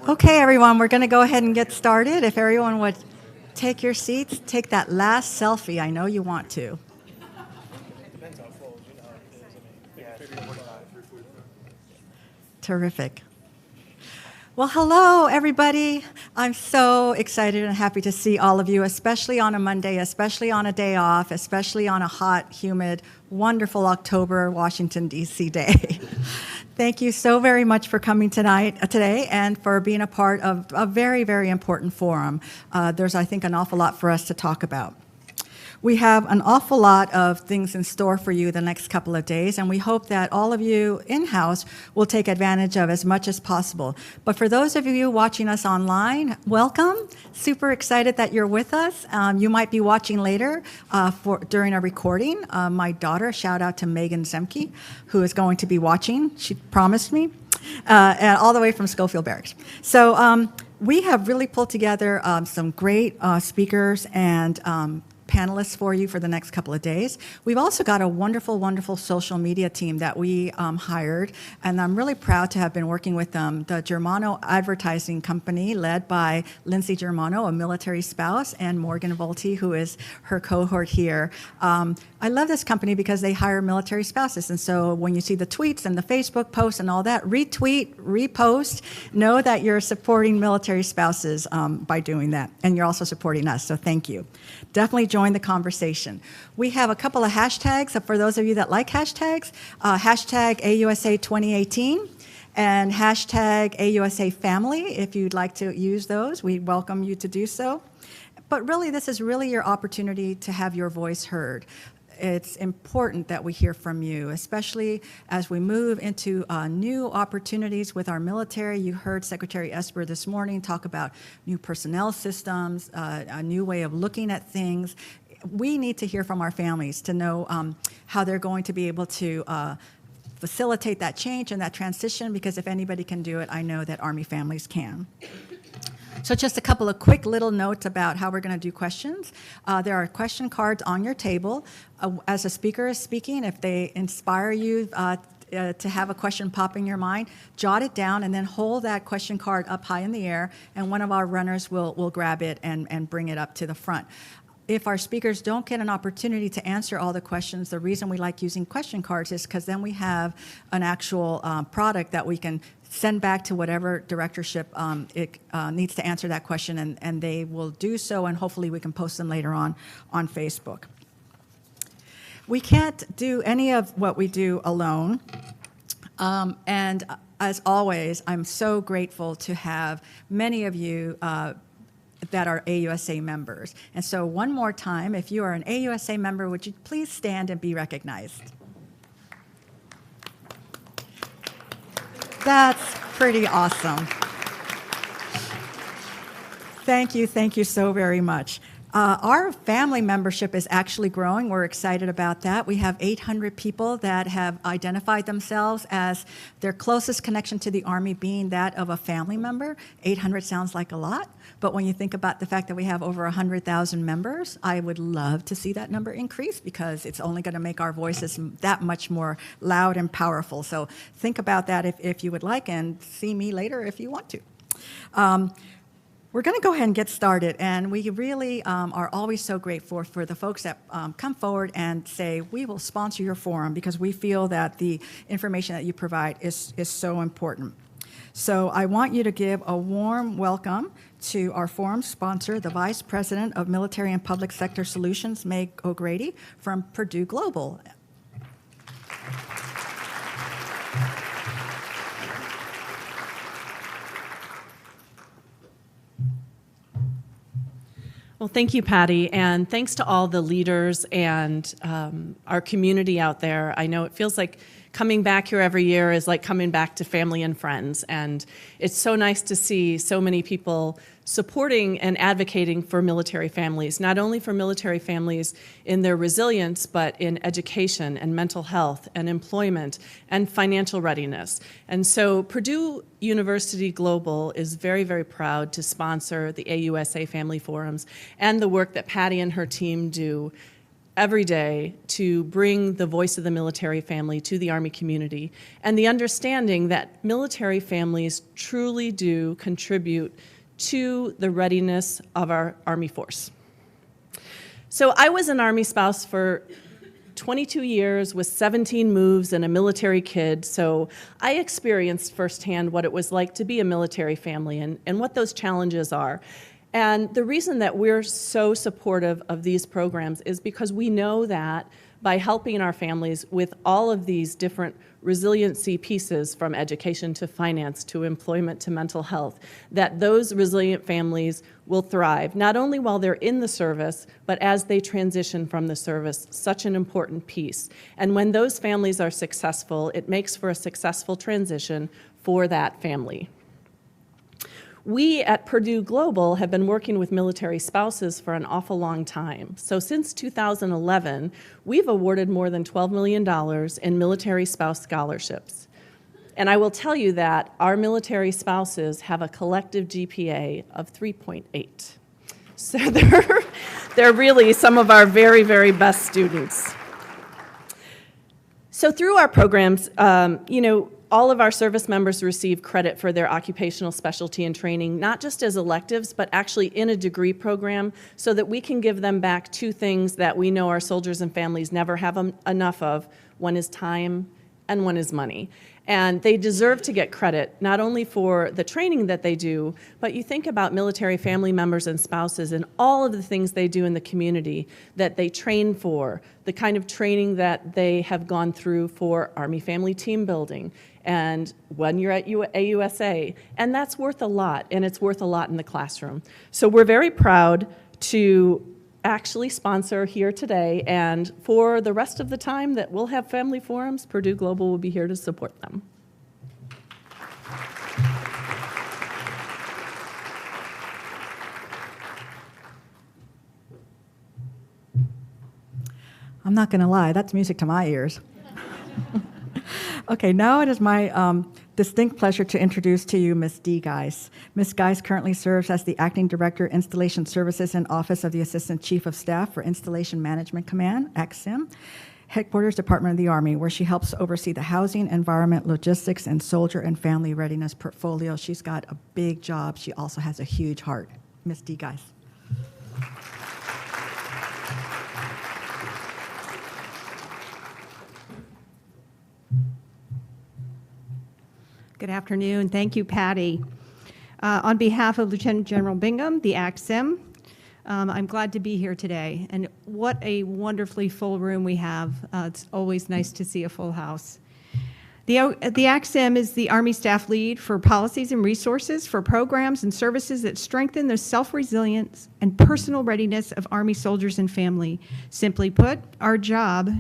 Okay, everyone, we're going to go ahead and get started. If everyone would take your seats, take that last selfie. I know you want to. Terrific. Well, hello, everybody. I'm so excited and happy to see all of you, especially on a Monday, especially on a day off, especially on a hot, humid, wonderful Washington, D.C. day. Thank you so very much for coming today, and for being a part of a very, very important forum. There's, I think, an awful lot for us to talk about. We have an awful lot of things in store for you the next couple of days, and we hope that all of you in-house will take advantage of as much as possible. But for those of you watching us online, welcome. Super excited that you're with us. You might be watching later during a recording. My daughter, shout out to Megan Zemke, who is going to be watching. She promised me, and all the way from Schofield Barracks. So we have really pulled together some great speakers and panelists for you for the next couple of days. We've also got a wonderful, wonderful social media team that we hired, and I'm really proud to have been working with them. The Germano Advertising Company, led by Lindsay Germano, a military spouse, and Morgan Volti, who is her cohort here. I love this company because they hire military spouses, and so when you see the tweets and the Facebook posts and all that, retweet, repost, know that you're supporting military spouses by doing that, and you're also supporting us, so thank you. Definitely join the conversation. We have a couple of hashtags for those of you that like hashtags. Hashtag AUSA 2018 and hashtag AUSA Family. If you'd like to use those, we welcome you to do so. But really, this is really your opportunity to have your voice heard. It's important that we hear from you, especially as we move into new opportunities with our military. You heard Secretary Esper this morning talk about new personnel systems, a new way of looking at things. We need to hear from our families to know how they're going to be able to facilitate that change and that transition, because if anybody can do it, I know that Army families can. So just a couple of quick little notes about how we're going to do questions. There are question cards on your table. As a speaker is speaking, if they inspire you to have a question pop in your mind, jot it down and then hold that question card up high in the air, and one of our runners will grab it and bring it up to the front. If our speakers don't get an opportunity to answer all the questions, the reason we like using question cards is because then we have an actual product that we can send back to whatever directorship needs to answer that question, and they will do so, and hopefully we can post them later on Facebook. We can't do any of what we do alone, and as always, I'm so grateful to have many of you that are AUSA members. And so one more time, if you are an AUSA member, would you please stand and be recognized? That's pretty awesome. Thank you so very much. Our family membership is actually growing. We're excited about that. We have 800 people that have identified themselves as their closest connection to the Army being that of a family member. 800 sounds like a lot, but when you think about the fact that we have over 100,000 members, I would love to see that number increase, because it's only going to make our voices that much more loud and powerful. So think about that if you would like, and see me later if you want to. We're going to go ahead and get started, and we really are always so grateful for the folks that come forward and say, we will sponsor your forum, because we feel that the information that you provide is so important. So I want you to give a warm welcome to our forum sponsor, the Vice President of Military and Public Sector Solutions, Meg O'Grady from Purdue Global. Well, thank you, Patty, and thanks to all the leaders and our community out there. I know it feels like coming back here every year is like coming back to family and friends, and it's so nice to see so many people supporting and advocating for military families, not only for military families in their resilience, but in education and mental health and employment and financial readiness. And so Purdue University Global is very, very proud to sponsor the AUSA Family Forums and the work that Patty and her team do every day to bring the voice of the military family to the Army community, and the understanding that military families truly do contribute to the readiness of our Army force. So I was an Army spouse for 22 years with 17 moves and a military kid, so I experienced firsthand what it was like to be a military family and what those challenges are. And the reason that we're so supportive of these programs is because we know that by helping our families with all of these different resiliency pieces, from education to finance to employment to mental health, that those resilient families will thrive, not only while they're in the service, but as they transition from the service, such an important piece. And when those families are successful, it makes for a successful transition for that family. We at Purdue Global have been working with military spouses for an awful long time. So since 2011, we've awarded more than $12 million in military spouse scholarships. And I will tell you that our military spouses have a collective GPA of 3.8. So they're really some of our very, very best students. So through our programs, all of our service members receive credit for their occupational specialty and training, not just as electives, but actually in a degree program, so that we can give them back two things that we know our soldiers and families never have enough of. One is time, and one is money. And they deserve to get credit, not only for the training that they do, but you think about military family members and spouses and all of the things they do in the community that they train for, the kind of training that they have gone through for Army family team building, and when you're at AUSA, and that's worth a lot, and it's worth a lot in the classroom. So we're very proud to actually sponsor here today, and for the rest of the time that we'll have family forums, Purdue Global will be here to support them. I'm not going to lie, that's music to my ears. Okay, now it is my distinct pleasure to introduce to you Ms. Dee Geis. Ms. Geis currently serves as the Acting Director, Installation Services and Office of the Assistant Chief of Staff for Installation Management Command, ACSIM, Headquarters Department of the Army, where she helps oversee the housing, environment, logistics, and soldier and family readiness portfolio. She's got a big job. She also has a huge heart. Ms. Dee Geis. Good afternoon. Thank you, Patty. On behalf of Lieutenant General Bingham, the ACSIM, I'm glad to be here today. And what a wonderfully full room we have. It's always nice to see a full house. The ACSIM is the Army staff lead for policies and resources for programs and services that strengthen the self-resilience and personal readiness of Army soldiers and family. Simply put, our job,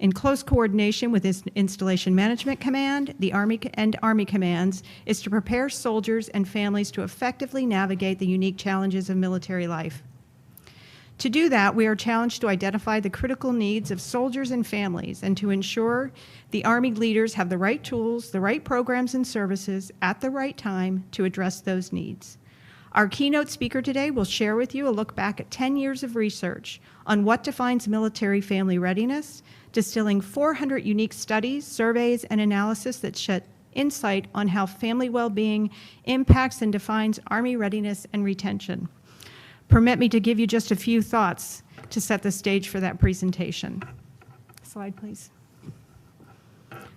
in close coordination with Installation Management Command, the Army and Army Commands, is to prepare soldiers and families to effectively navigate the unique challenges of military life. To do that, we are challenged to identify the critical needs of soldiers and families and to ensure the Army leaders have the right tools, the right programs and services at the right time to address those needs. Our keynote speaker today will share with you a look back at 10 years of research on what defines military family readiness, distilling 400 unique studies, surveys, and analysis that shed insight on how family well-being impacts and defines Army readiness and retention. Permit me to give you just a few thoughts to set the stage for that presentation. Slide, please.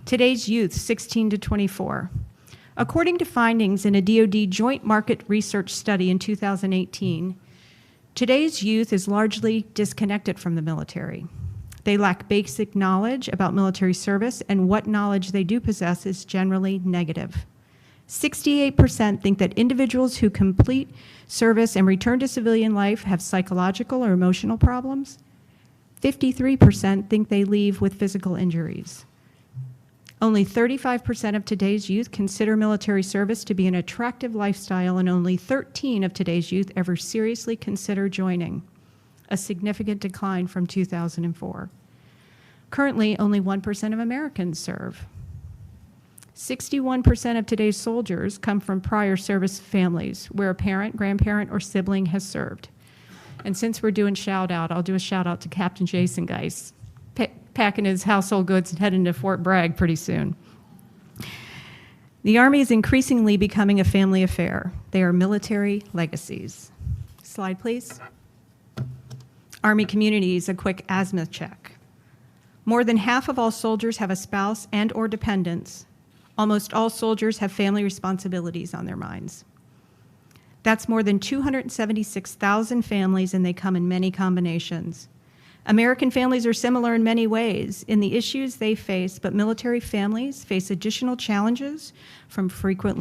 Today's youth, 16 to 24. According to findings in a DoD Joint Market Research study in 2018, today's youth is largely disconnected from the military. They lack basic knowledge about military service, and what knowledge they do possess is generally negative. 68% think that individuals who complete service and return to civilian life have psychological or emotional problems. 53% think they leave with physical injuries. Only 35% of today's youth consider military service to be an attractive lifestyle, and only 13% of today's youth ever seriously consider joining, a significant decline from 2004. Currently, only 1% of Americans serve. 61% of today's soldiers come from prior service families where a parent, grandparent, or sibling has served. And since we're doing shout out, I'll do a shout out to Captain Jason Geis, packing his household goods and heading to Fort Bragg pretty soon. The Army is increasingly becoming a family affair. They are military legacies. Slide, please. Army communities, a quick azimuth check. More than half of all soldiers have a spouse and or dependents. Almost all soldiers have family responsibilities on their minds. That's more than 276,000 families, and they come in many combinations. American families are similar in many ways in the issues they face, but military families face additional challenges from frequent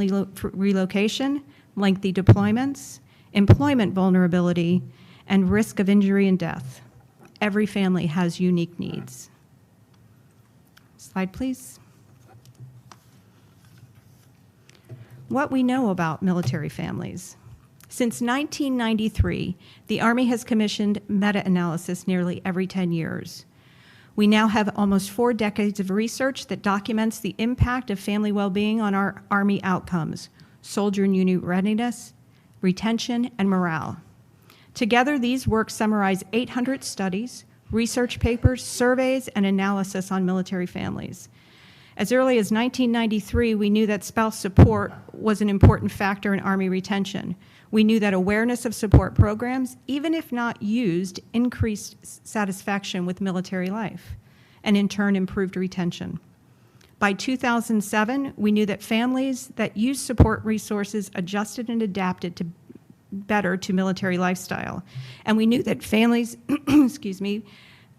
relocation, lengthy deployments, employment vulnerability, and risk of injury and death. Every family has unique needs. Slide, please. What we know about military families. Since 1993, the Army has commissioned meta-analysis nearly every 10 years. We now have almost 4 decades of research that documents the impact of family well-being on our Army outcomes, soldier and unit readiness, retention, and morale. Together, these works summarize 800 studies, research papers, surveys, and analysis on military families. As early as 1993, we knew that spouse support was an important factor in Army retention. We knew that awareness of support programs, even if not used, increased satisfaction with military life, and in turn improved retention. By 2007, we knew that families that used support resources adjusted and adapted better to military lifestyle. And we knew that families,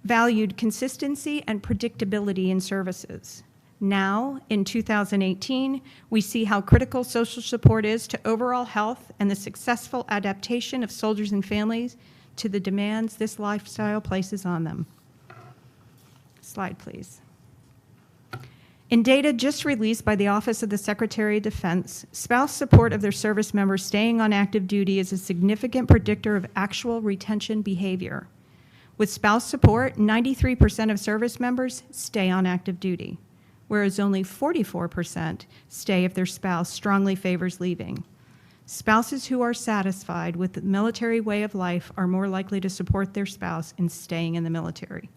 valued consistency and predictability in services. Now, in 2018, we see how critical social support is to overall health and the successful adaptation of soldiers and families to the demands this lifestyle places on them. Slide, please. In data just released by the Office of the Secretary of Defense, spouse support of their service members staying on active duty is a significant predictor of actual retention behavior. With spouse support, 93% of service members stay on active duty, whereas only 44% stay if their spouse strongly favors leaving. Spouses who are satisfied with the military way of life are more likely to support their spouse in staying in the military.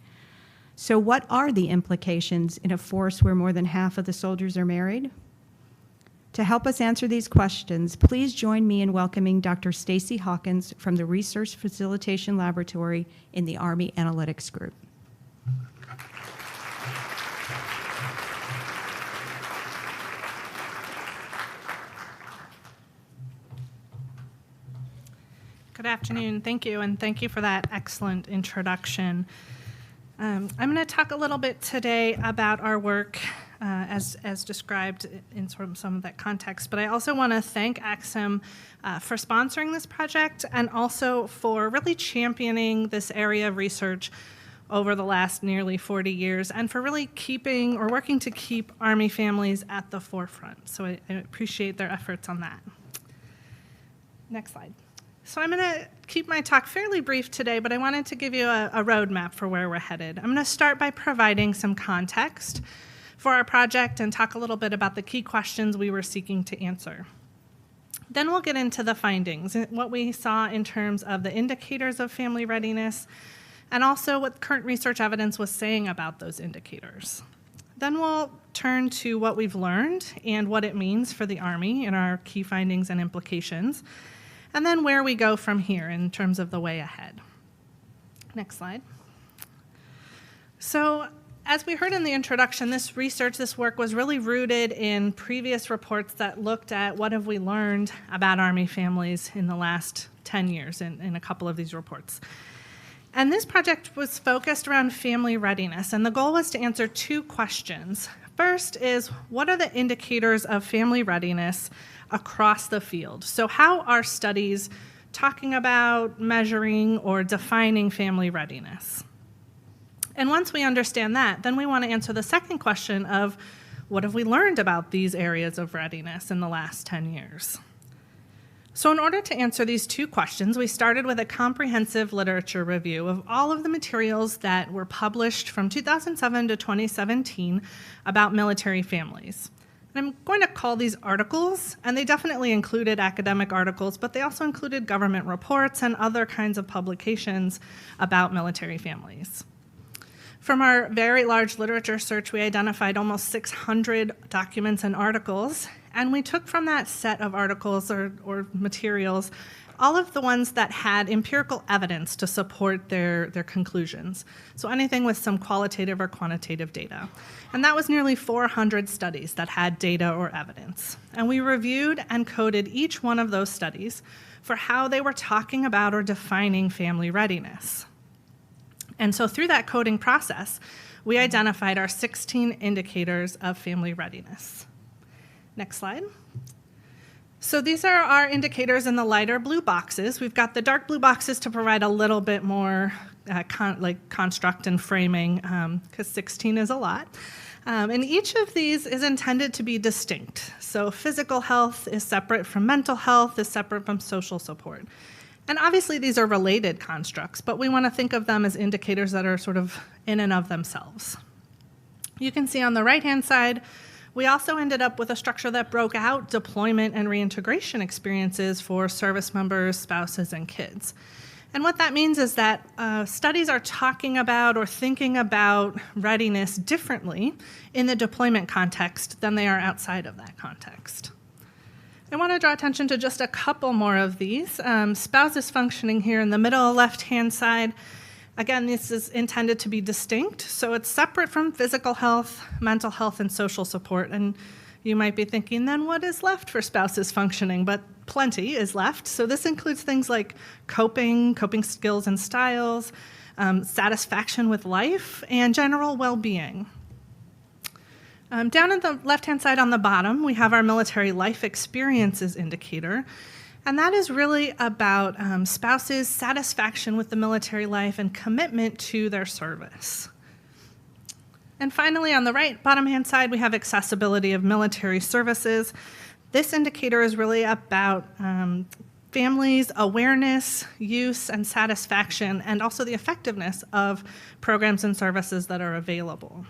So what are the implications in a force where more than half of the soldiers are married? To help us answer these questions, please join me in welcoming Dr. Stacy Hawkins from the Research Facilitation Laboratory in the Army Analytics Group. Good afternoon. Thank you, and thank you for that excellent introduction. I'm going to talk a little bit today about our work as described in sort of some of that context, but I also want to thank ACSIM for sponsoring this project and also for really championing this area of research over the last nearly 40 years and for really keeping or working to keep Army families at the forefront. So I appreciate their efforts on that. Next slide. So I'm going to keep my talk fairly brief today, but I wanted to give you a roadmap for where we're headed. I'm going to start by providing some context for our project and talk a little bit about the key questions we were seeking to answer. Then we'll get into the findings, what we saw in terms of the indicators of family readiness, and also what current research evidence was saying about those indicators. Then we'll turn to what we've learned and what it means for the Army in our key findings and implications, and then where we go from here in terms of the way ahead. Next slide. So, as we heard in the introduction, this research, this work was really rooted in previous reports that looked at what have we learned about Army families in the last 10 years in a couple of these reports. And this project was focused around family readiness, and the goal was to answer 2 questions. First is, what are the indicators of family readiness across the field? So how are studies talking about, measuring, or defining family readiness? And once we understand that, then we want to answer the second question of, what have we learned about these areas of readiness in the last 10 years? So in order to answer these 2 questions, we started with a comprehensive literature review of all of the materials that were published from 2007 to 2017 about military families. And I'm going to call these articles, and they definitely included academic articles, but they also included government reports and other kinds of publications about military families. From our very large literature search, we identified almost 600 documents and articles, and we took from that set of articles or materials all of the ones that had empirical evidence to support their conclusions. So anything with some qualitative or quantitative data. And that was nearly 400 studies that had data or evidence. And we reviewed and coded each one of those studies for how they were talking about or defining family readiness. And so through that coding process, we identified our 16 indicators of family readiness. Next slide. So these are our indicators in the lighter blue boxes. We've got the dark blue boxes to provide a little bit more construct and framing, because 16 is a lot. And each of these is intended to be distinct. So physical health is separate from mental health, is separate from social support. And obviously these are related constructs, but we want to think of them as indicators that are sort of in and of themselves. You can see on the right-hand side, we also ended up with a structure that broke out deployment and reintegration experiences for service members, spouses, and kids. And what that means is that studies are talking about or thinking about readiness differently in the deployment context than they are outside of that context. I want to draw attention to just a couple more of these. Spouses functioning here in the middle left-hand side. Again, this is intended to be distinct, so it's separate from physical health, mental health, and social support. And you might be thinking, then what is left for spouses functioning? But plenty is left. So this includes things like coping skills and styles, satisfaction with life, and general well-being. Down at the left-hand side on the bottom, we have our military life experiences indicator. And that is really about spouses' satisfaction with the military life and commitment to their service. And finally, on the right bottom-hand side, we have accessibility of military services. This indicator is really about families' awareness, use, and satisfaction, and also the effectiveness of programs and services that are available.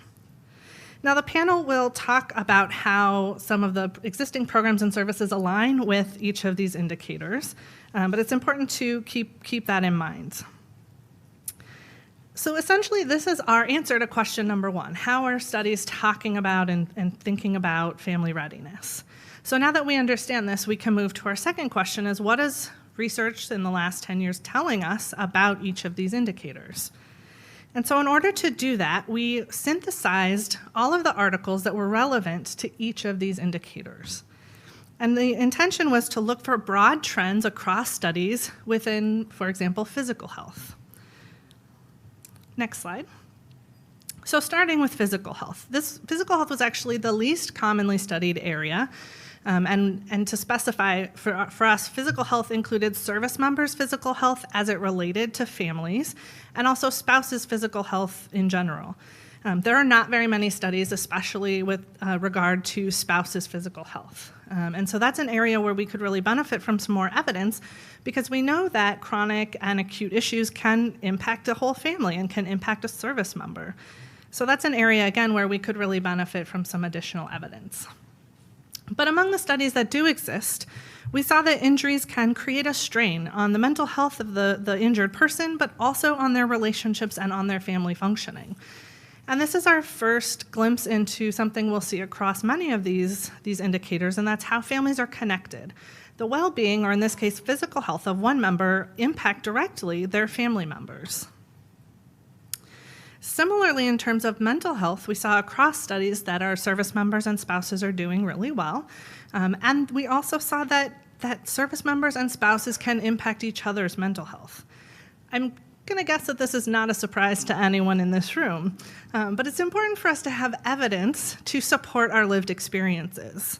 Now, the panel will talk about how some of the existing programs and services align with each of these indicators, but it's important to keep that in mind. So essentially, this is our answer to question number one. How are studies talking about and thinking about family readiness? So now that we understand this, we can move to our second question, is what is research in the last 10 years telling us about each of these indicators? And so in order to do that, we synthesized all of the articles that were relevant to each of these indicators. And the intention was to look for broad trends across studies within, for example, physical health. Next slide. So starting with physical health. This physical health was actually the least commonly studied area. And to specify, for us, physical health included service members' physical health as it related to families, and also spouses' physical health in general. There are not very many studies, especially with regard to spouses' physical health. And so that's an area where we could really benefit from some more evidence, because we know that chronic and acute issues can impact a whole family and can impact a service member. So that's an area, again, where we could really benefit from some additional evidence. But among the studies that do exist, we saw that injuries can create a strain on the mental health of the injured person, but also on their relationships and on their family functioning. And this is our first glimpse into something we'll see across many of these indicators, and that's how families are connected. The well-being, or in this case, physical health of one member, impact directly their family members. Similarly, in terms of mental health, we saw across studies that our service members and spouses are doing really well. And we also saw that service members and spouses can impact each other's mental health. I'm going to guess that this is not a surprise to anyone in this room, but it's important for us to have evidence to support our lived experiences.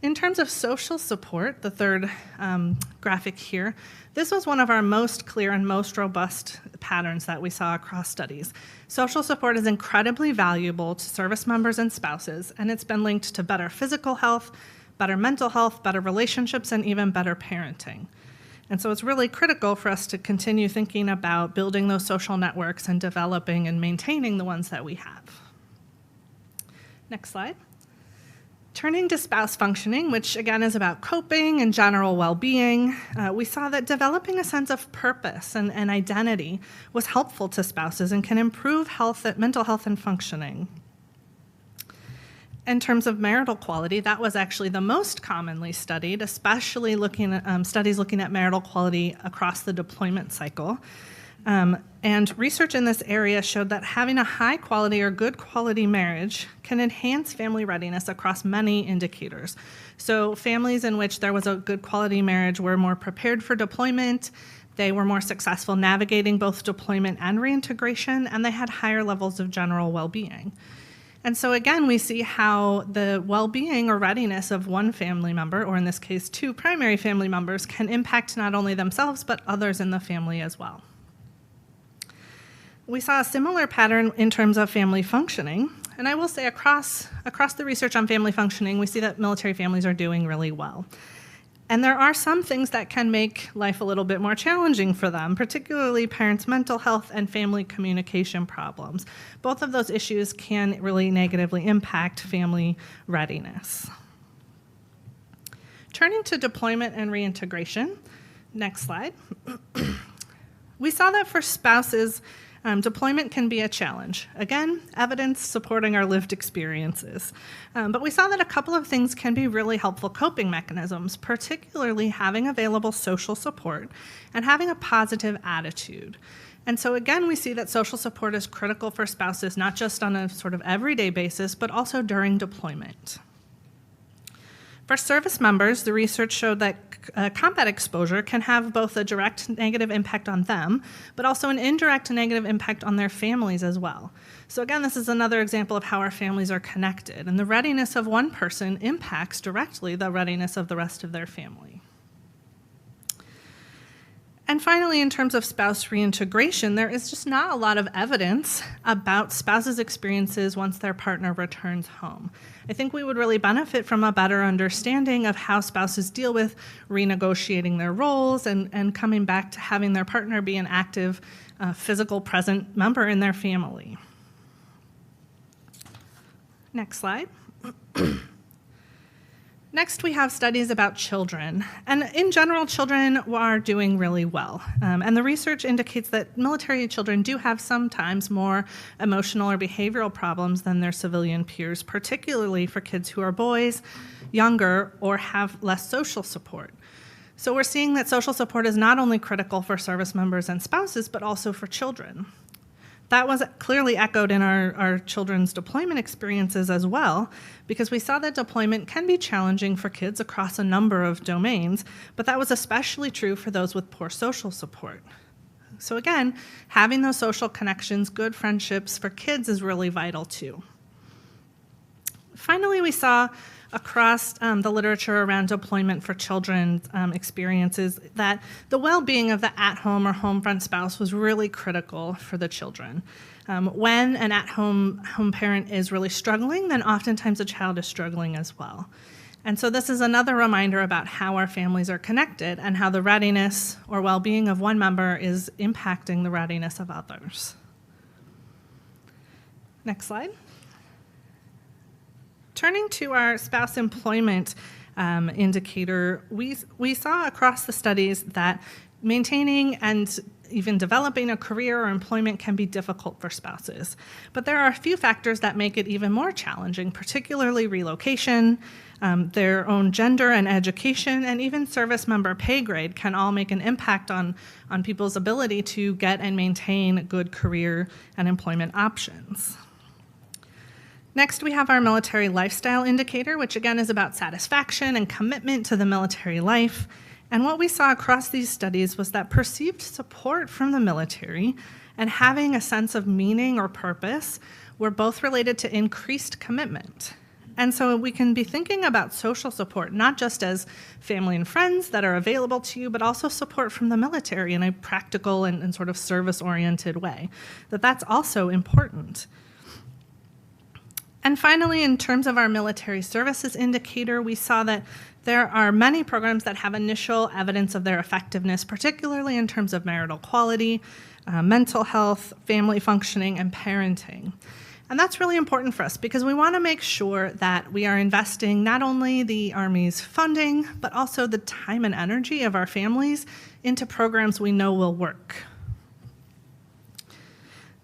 In terms of social support, the third graphic here, this was one of our most clear and most robust patterns that we saw across studies. Social support is incredibly valuable to service members and spouses, and it's been linked to better physical health, better mental health, better relationships, and even better parenting. And so it's really critical for us to continue thinking about building those social networks and developing and maintaining the ones that we have. Next slide. Turning to spouse functioning, which again is about coping and general well-being, we saw that developing a sense of purpose and identity was helpful to spouses and can improve mental health and functioning. In terms of marital quality, that was actually the most commonly studied, especially looking at studies looking at marital quality across the deployment cycle. And research in this area showed that having a high quality or good quality marriage can enhance family readiness across many indicators. So families in which there was a good quality marriage were more prepared for deployment, they were more successful navigating both deployment and reintegration, and they had higher levels of general well-being. And so again, we see how the well-being or readiness of one family member, or in this case, two primary family members, can impact not only themselves, but others in the family as well. We saw a similar pattern in terms of family functioning, and I will say across the research on family functioning, we see that military families are doing really well. And there are some things that can make life a little bit more challenging for them, particularly parents' mental health and family communication problems. Both of those issues can really negatively impact family readiness. Turning to deployment and reintegration, next slide. We saw that for spouses, deployment can be a challenge. Again, evidence supporting our lived experiences. But we saw that a couple of things can be really helpful coping mechanisms, particularly having available social support and having a positive attitude. And so again, we see that social support is critical for spouses, not just on a sort of everyday basis, but also during deployment. For service members, the research showed that combat exposure can have both a direct negative impact on them, but also an indirect negative impact on their families as well. So again, this is another example of how our families are connected, and the readiness of one person impacts directly the readiness of the rest of their family. And finally, in terms of spouse reintegration, there is just not a lot of evidence about spouses' experiences once their partner returns home. I think we would really benefit from a better understanding of how spouses deal with renegotiating their roles and coming back to having their partner be an active, physical, present member in their family. Next slide. Next, we have studies about children. And in general, children are doing really well. And the research indicates that military children do have sometimes more emotional or behavioral problems than their civilian peers, particularly for kids who are boys, younger, or have less social support. So we're seeing that social support is not only critical for service members and spouses, but also for children. That was clearly echoed in our children's deployment experiences as well, because we saw that deployment can be challenging for kids across a number of domains, but that was especially true for those with poor social support. So again, having those social connections, good friendships for kids is really vital too. Finally, we saw across the literature around deployment for children's experiences that the well-being of the at-home or home-front spouse was really critical for the children. When an at-home parent is really struggling, then oftentimes the child is struggling as well. And so this is another reminder about how our families are connected and how the readiness or well-being of one member is impacting the readiness of others. Next slide. Turning to our spouse employment indicator, we saw across the studies that maintaining and even developing a career or employment can be difficult for spouses. But there are a few factors that make it even more challenging, particularly relocation, their own gender and education, and even service member pay grade can all make an impact on people's ability to get and maintain good career and employment options. Next, we have our military lifestyle indicator, which again is about satisfaction and commitment to the military life. And what we saw across these studies was that perceived support from the military and having a sense of meaning or purpose were both related to increased commitment. And so we can be thinking about social support, not just as family and friends that are available to you, but also support from the military in a practical and sort of service-oriented way. That's also important. And finally, in terms of our military services indicator, we saw that there are many programs that have initial evidence of their effectiveness, particularly in terms of marital quality, mental health, family functioning, and parenting. And that's really important for us because we want to make sure that we are investing not only the Army's funding, but also the time and energy of our families into programs we know will work.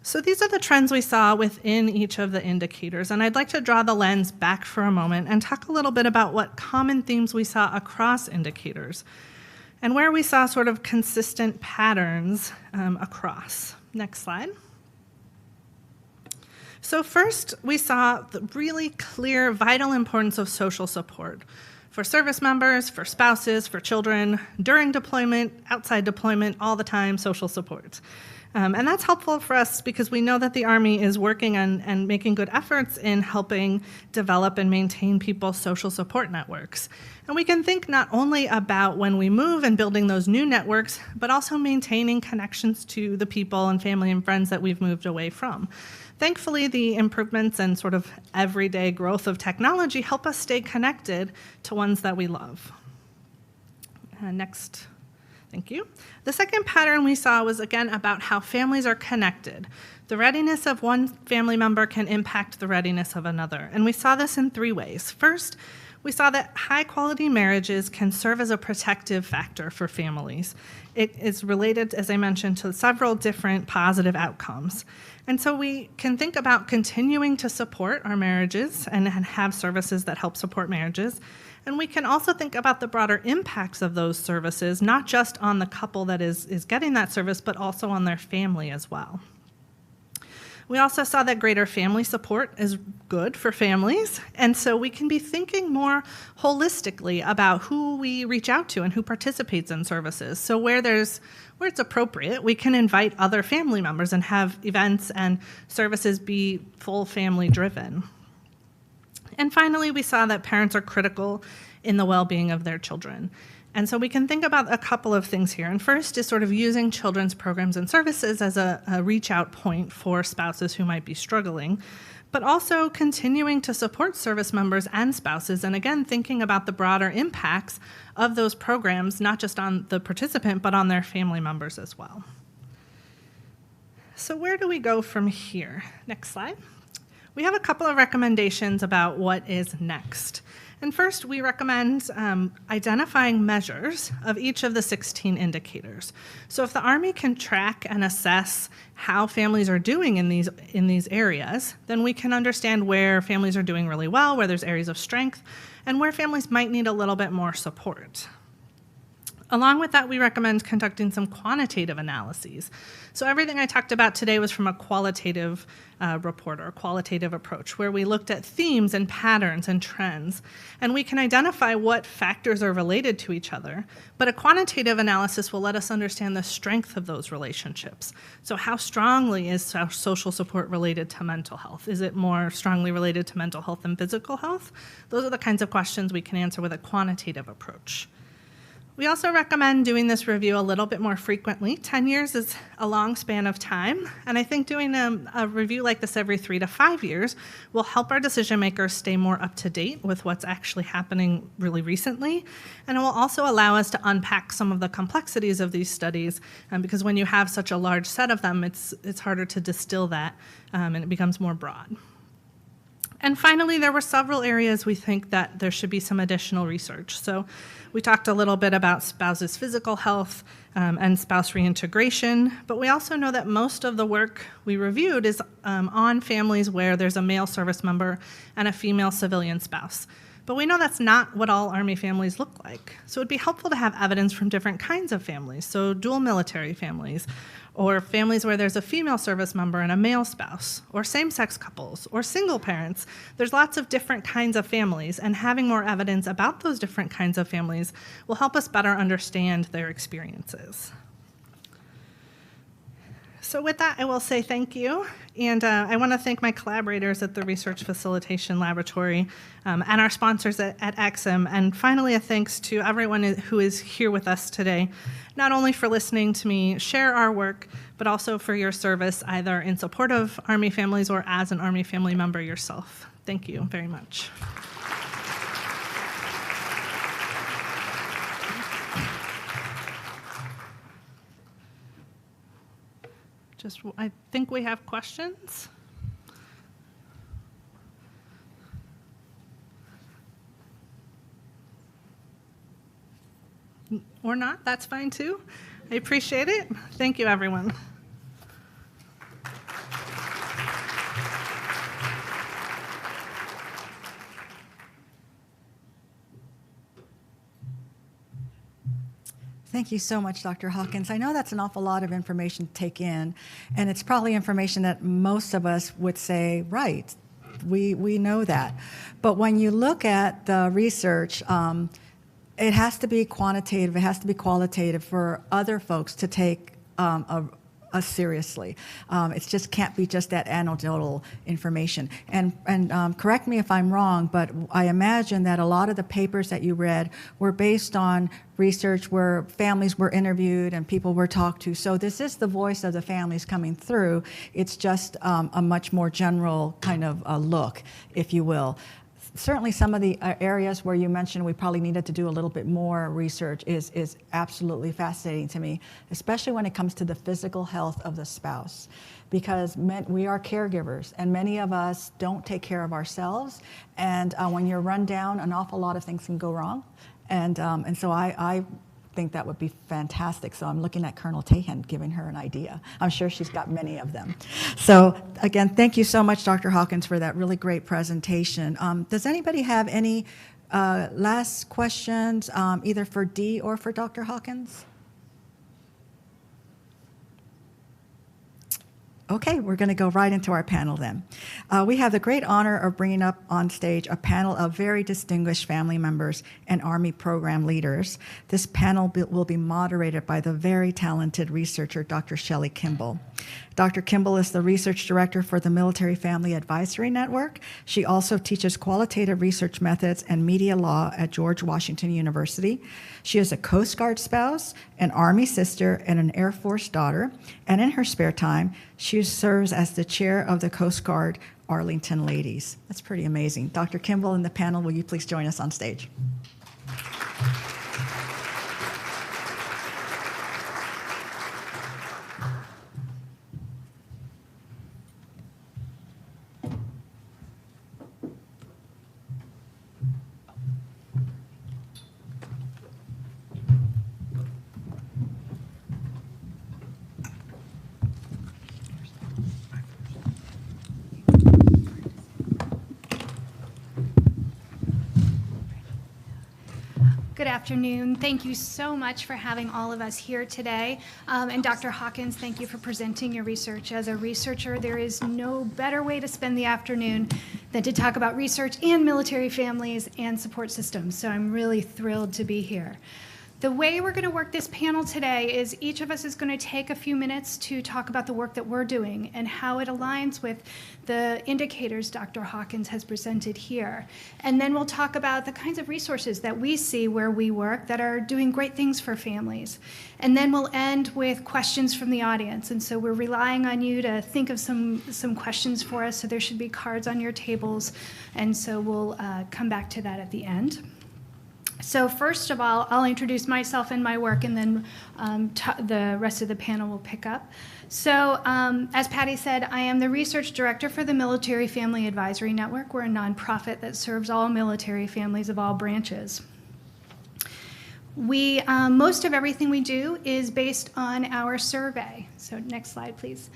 So these are the trends we saw within each of the indicators, and I'd like to draw the lens back for a moment and talk a little bit about what common themes we saw across indicators and where we saw sort of consistent patterns across. Next slide. So first, we saw the really clear, vital importance of social support for service members, for spouses, for children, during deployment, outside deployment, all the time, social support. And that's helpful for us because we know that the Army is working on and making good efforts in helping develop and maintain people's social support networks. And we can think not only about when we move and building those new networks, but also maintaining connections to the people and family and friends that we've moved away from. Thankfully, the improvements and sort of everyday growth of technology help us stay connected to ones that we love. Next. Thank you. The second pattern we saw was, again, about how families are connected. The readiness of one family member can impact the readiness of another. And we saw this in 3 ways. First, we saw that high-quality marriages can serve as a protective factor for families. It is related, as I mentioned, to several different positive outcomes. And so we can think about continuing to support our marriages and have services that help support marriages. And we can also think about the broader impacts of those services, not just on the couple that is getting that service, but also on their family as well. We also saw that greater family support is good for families, and so we can be thinking more holistically about who we reach out to and who participates in services. So where it's appropriate, we can invite other family members and have events and services be full family driven. And finally, we saw that parents are critical in the well-being of their children. And so we can think about a couple of things here. And first is sort of using children's programs and services as a reach-out point for spouses who might be struggling, but also continuing to support service members and spouses, and again, thinking about the broader impacts of those programs, not just on the participant, but on their family members as well. So where do we go from here? Next slide. We have a couple of recommendations about what is next. And first, we recommend identifying measures of each of the 16 indicators. So if the Army can track and assess how families are doing in these areas, then we can understand where families are doing really well, where there's areas of strength, and where families might need a little bit more support. Along with that, we recommend conducting some quantitative analyses. So everything I talked about today was from a qualitative report or a qualitative approach, where we looked at themes and patterns and trends, and we can identify what factors are related to each other. But a quantitative analysis will let us understand the strength of those relationships. So how strongly is social support related to mental health? Is it more strongly related to mental health than physical health? Those are the kinds of questions we can answer with a quantitative approach. We also recommend doing this review a little bit more frequently. 10 years is a long span of time, and I think doing a review like this every 3 to 5 years will help our decision makers stay more up to date with what's actually happening really recently, and it will also allow us to unpack some of the complexities of these studies, because when you have such a large set of them, it's harder to distill that, and it becomes more broad. And finally, there were several areas we think that there should be some additional research. So we talked a little bit about spouses' physical health and spouse reintegration, but we also know that most of the work we reviewed is on families where there's a male service member and a female civilian spouse. But we know that's not what all Army families look like. So it'd be helpful to have evidence from different kinds of families, so dual military families, or families where there's a female service member and a male spouse, or same-sex couples, or single parents. There's lots of different kinds of families, and having more evidence about those different kinds of families will help us better understand their experiences. So with that, I will say thank you, and I want to thank my collaborators at the Research Facilitation Laboratory and our sponsors at AXIM, and finally a thanks to everyone who is here with us today, not only for listening to me share our work, but also for your service either in support of Army families or as an Army family member yourself. Thank you very much. I think we have questions. or not, that's fine too. I appreciate it. Thank you, everyone. Thank you so much, Dr. Hawkins. I know that's an awful lot of information to take in, and it's probably information that most of us would say, right, we know that. But when you look at the research, it has to be quantitative, it has to be qualitative for other folks to take us seriously. It just can't be just that anecdotal information. And correct me if I'm wrong, but I imagine that a lot of the papers that you read were based on research where families were interviewed and people were talked to. So this is the voice of the families coming through. It's just a much more general kind of look, if you will. Certainly some of the areas where you mentioned we probably needed to do a little bit more research is absolutely fascinating to me, especially when it comes to the physical health of the spouse. Because we are caregivers, and many of us don't take care of ourselves. And when you're run down, an awful lot of things can go wrong. And so I think that would be fantastic. So I'm looking at Colonel Tahan, giving her an idea. I'm sure she's got many of them. So again, thank you so much, Dr. Hawkins, for that really great presentation. Does anybody have any last questions, either for Dee or for Dr. Hawkins? Okay, we're going to go right into our panel then. We have the great honor of bringing up on stage a panel of very distinguished family members and Army program leaders. This panel will be moderated by the very talented researcher, Dr. Shelley Kimball. Dr. Kimball is the research director for the Military Family Advisory Network. She also teaches qualitative research methods and media law at George Washington University. She is a Coast Guard spouse, an Army sister, and an Air Force daughter. And in her spare time, she serves as the chair of the Coast Guard Arlington Ladies. That's pretty amazing. Dr. Kimball and the panel, will you please join us on stage? Good afternoon. Thank you so much for having all of us here today. And Dr. Hawkins, thank you for presenting your research. As a researcher, there is no better way to spend the afternoon than to talk about research and military families and support systems. So I'm really thrilled to be here. The way we're going to work this panel today is each of us is going to take a few minutes to talk about the work that we're doing and how it aligns with the indicators Dr. Hawkins has presented here. And then we'll talk about the kinds of resources that we see where we work that are doing great things for families. And then we'll end with questions from the audience. And so we're relying on you to think of some questions for us. So there should be cards on your tables. And so we'll come back to that at the end. So first of all, I'll introduce myself and my work, and then the rest of the panel will pick up. So as Patty said, I am the research director for the Military Family Advisory Network. We're a nonprofit that serves all military families of all branches. Most of everything we do is based on our survey. So next slide, please.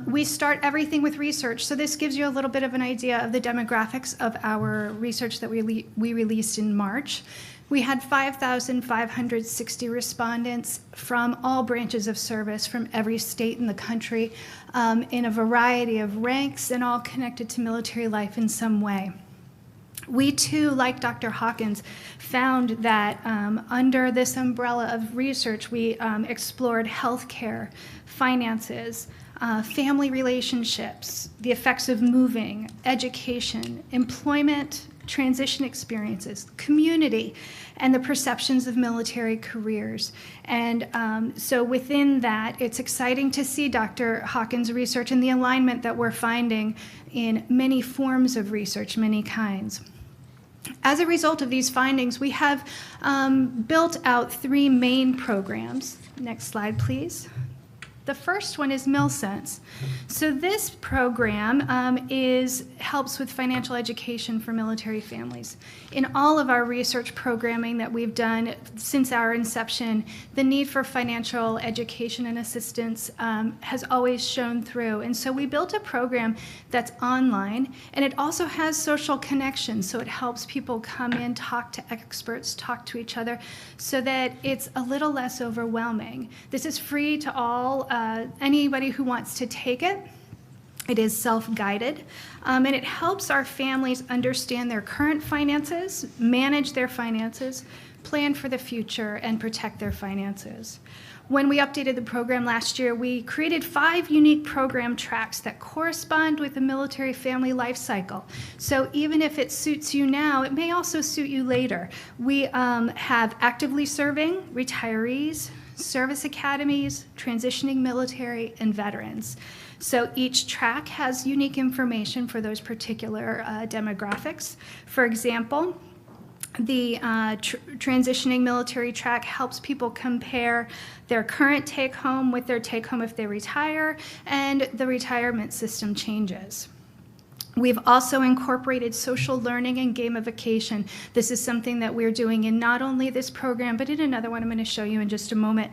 We start everything with research. So this gives you a little bit of an idea of the demographics of our research that we released in March. We had 5,560 respondents from all branches of service from every state in the country in a variety of ranks and all connected to military life in some way. We too, like Dr. Hawkins, found that under this umbrella of research, we explored healthcare, finances, family relationships, the effects of moving, education, employment, transition experiences, community, and the perceptions of military careers. And so within that, it's exciting to see Dr. Hawkins' research and the alignment that we're finding in many forms of research, many kinds. As a result of these findings, we have built out 3 main programs. Next slide, please. The first one is MillSense. So this program helps with financial education for military families. In all of our research programming that we've done since our inception, the need for financial education and assistance has always shown through. And so we built a program that's online, and it also has social connections. So it helps people come in, talk to experts, talk to each other, so that it's a little less overwhelming. This is free to all, anybody who wants to take it. It is self-guided, and it helps our families understand their current finances, manage their finances, plan for the future, and protect their finances. When we updated the program last year, we created 5 unique program tracks that correspond with the military family life cycle. So even if it suits you now, it may also suit you later. We have actively serving, retirees, service academies, transitioning military, and veterans. So each track has unique information for those particular demographics. For example, the transitioning military track helps people compare their current take-home with their take-home if they retire, and the retirement system changes. We've also incorporated social learning and gamification. This is something that we're doing in not only this program, but in another one I'm going to show you in just a moment.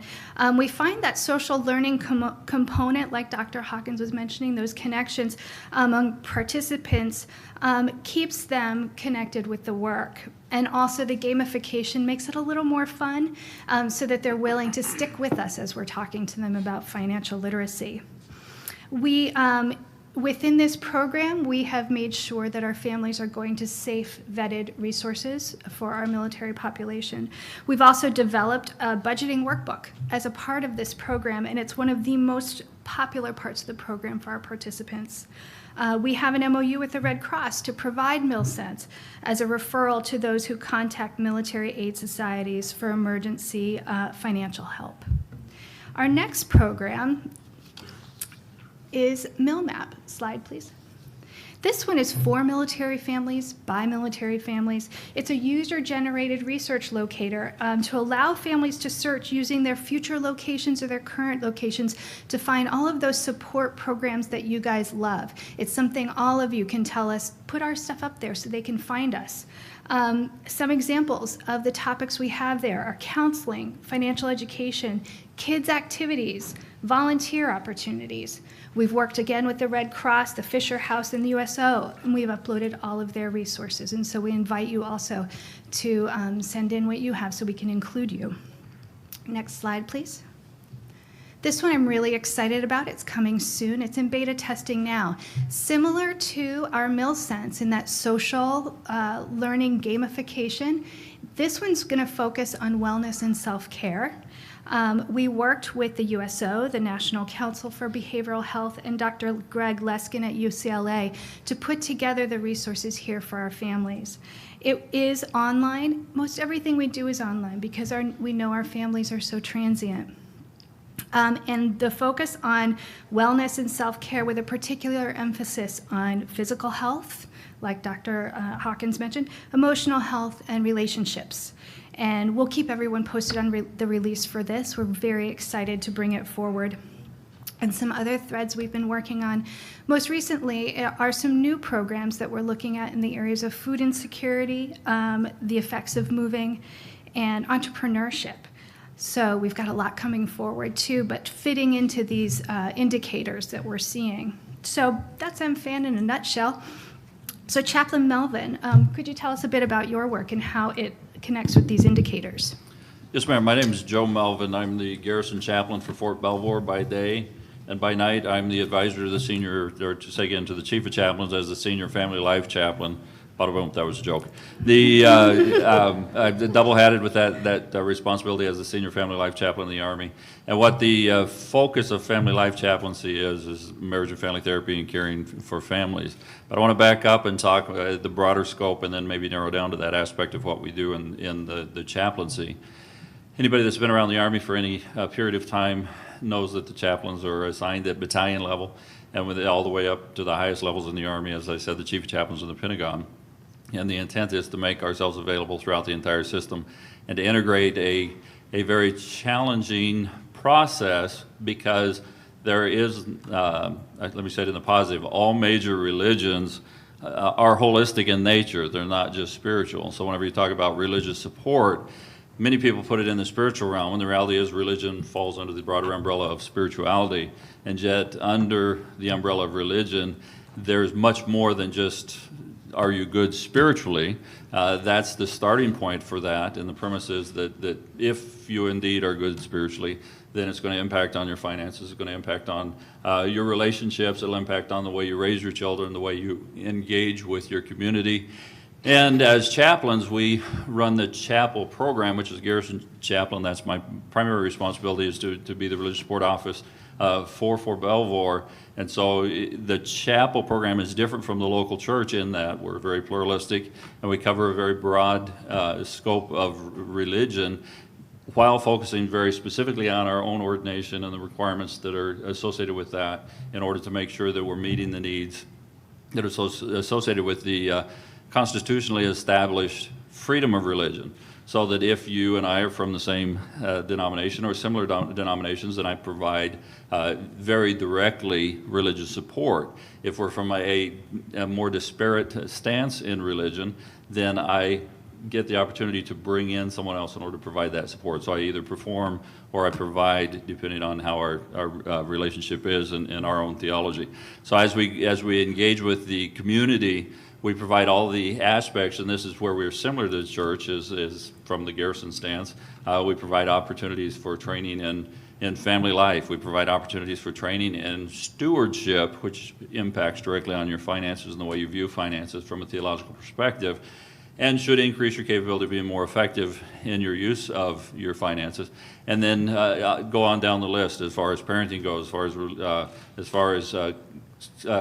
We find that social learning component, like Dr. Hawkins was mentioning, those connections among participants keeps them connected with the work. And also the gamification makes it a little more fun so that they're willing to stick with us as we're talking to them about financial literacy. Within this program, we have made sure that our families are going to safe, vetted resources for our military population. We've also developed a budgeting workbook as a part of this program, and it's one of the most popular parts of the program for our participants. We have an MOU with the Red Cross to provide MillSense as a referral to those who contact military aid societies for emergency financial help. Our next program is MillMap. Slide, please. This one is for military families, by military families. It's a user-generated research locator to allow families to search using their future locations or their current locations to find all of those support programs that you guys love. It's something all of you can tell us, put our stuff up there so they can find us. Some examples of the topics we have there are counseling, financial education, kids' activities, volunteer opportunities. We've worked again with the Red Cross, the Fisher House, and the USO, and we've uploaded all of their resources. And so we invite you also to send in what you have so we can include you. Next slide, please. This one I'm really excited about. It's coming soon. It's in beta testing now. Similar to our MillSense in that social learning gamification, this one's going to focus on wellness and self-care. We worked with the USO, the National Council for Behavioral Health, and Dr. Greg Leskin at UCLA to put together the resources here for our families. It is online. Most everything we do is online because we know our families are so transient. And the focus on wellness and self-care with a particular emphasis on physical health, like Dr. Hawkins mentioned, emotional health, and relationships. And we'll keep everyone posted on the release for this. We're very excited to bring it forward. And some other threads we've been working on most recently are some new programs that we're looking at in the areas of food insecurity, the effects of moving, and entrepreneurship. So we've got a lot coming forward too, but fitting into these indicators that we're seeing. So that's MFAN in a nutshell. So Chaplain Melvin, could you tell us a bit about your work and how it connects with these indicators? Yes, ma'am. My name is Joe Melvin. I'm the garrison chaplain for Fort Belvoir by day, and by night I'm the advisor to the senior, or to say again, to the chief of chaplains as the senior family life chaplain. Bada boom, that was a joke. I'm double-hatted with that responsibility as the senior family life chaplain in the Army. And what the focus of family life chaplaincy is marriage and family therapy and caring for families. But I want to back up and talk the broader scope and then maybe narrow down to that aspect of what we do in the chaplaincy. Anybody that's been around the Army for any period of time knows that the chaplains are assigned at battalion level and with all the way up to the highest levels in the Army, as I said, the chief of chaplains in the Pentagon. And the intent is to make ourselves available throughout the entire system and to integrate a very challenging process because there is, let me say it in the positive, all major religions are holistic in nature. They're not just spiritual. So whenever you talk about religious support, many people put it in the spiritual realm, and the reality is religion falls under the broader umbrella of spirituality. And yet, under the umbrella of religion, there's much more than just, are you good spiritually? That's the starting point for that, and the premise is that if you indeed are good spiritually, then it's going to impact on your finances, it's going to impact on your relationships, it'll impact on the way you raise your children, the way you engage with your community. And as chaplains, we run the chapel program, which is Garrison Chaplain. That's my primary responsibility, is to be the religious support office for Belvoir. And so the chapel program is different from the local church in that we're very pluralistic and we cover a very broad scope of religion, while focusing very specifically on our own ordination and the requirements that are associated with that, in order to make sure that we're meeting the needs that are associated with the constitutionally established freedom of religion. So that if you and I are from the same denomination or similar denominations, then I provide very directly religious support. If we're from a more disparate stance in religion, then I get the opportunity to bring in someone else in order to provide that support. So I either perform or I provide, depending on how our relationship is and our own theology. So as we engage with the community, we provide all the aspects, and this is where we're similar to the church, is from the Garrison stance. We provide opportunities for training in family life. We provide opportunities for training in stewardship, which impacts directly on your finances and the way you view finances from a theological perspective, and should increase your capability of being more effective in your use of your finances. And then go on down the list as far as parenting goes, as far as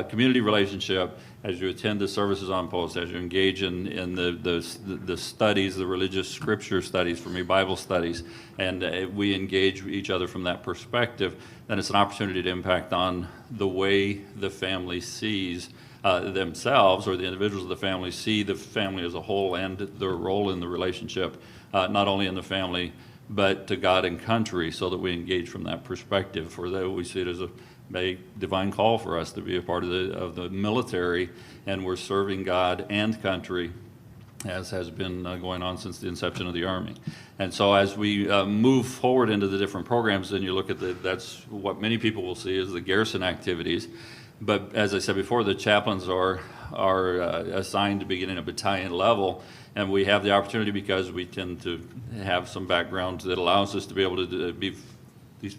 community relationship, as you attend the services on post, as you engage in the studies, the religious scripture studies, for me, Bible studies, and we engage each other from that perspective, then it's an opportunity to impact on the way the family sees themselves, or the individuals of the family see the family as a whole and their role in the relationship, not only in the family, but to God and country, so that we engage from that perspective. For that, we see it as a divine call for us to be a part of the military, and we're serving God and country, as has been going on since the inception of the Army. And so as we move forward into the different programs, then you look at that's what many people will see as the garrison activities. But as I said before, the chaplains are assigned to begin at a battalion level, and we have the opportunity, because we tend to have some background that allows us to be able to be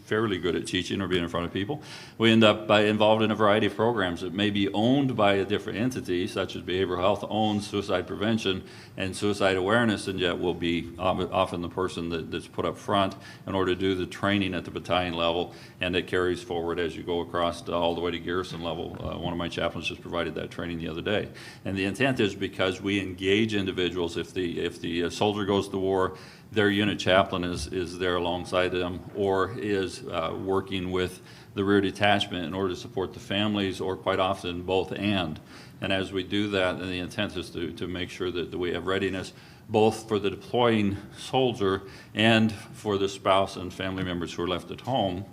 fairly good at teaching or being in front of people. We end up involved in a variety of programs that may be owned by a different entity, such as behavioral health owns suicide prevention and suicide awareness, and yet will be often the person that's put up front in order to do the training at the battalion level, and it carries forward as you go across all the way to garrison level. One of my chaplains just provided that training the other day. And the intent is because we engage individuals. If the soldier goes to war, their unit chaplain is there alongside them, or is working with the rear detachment in order to support the families, or quite often both and. And as we do that, and the intent is to make sure that we have readiness both for the deploying soldier and for the spouse and family members who are left at home,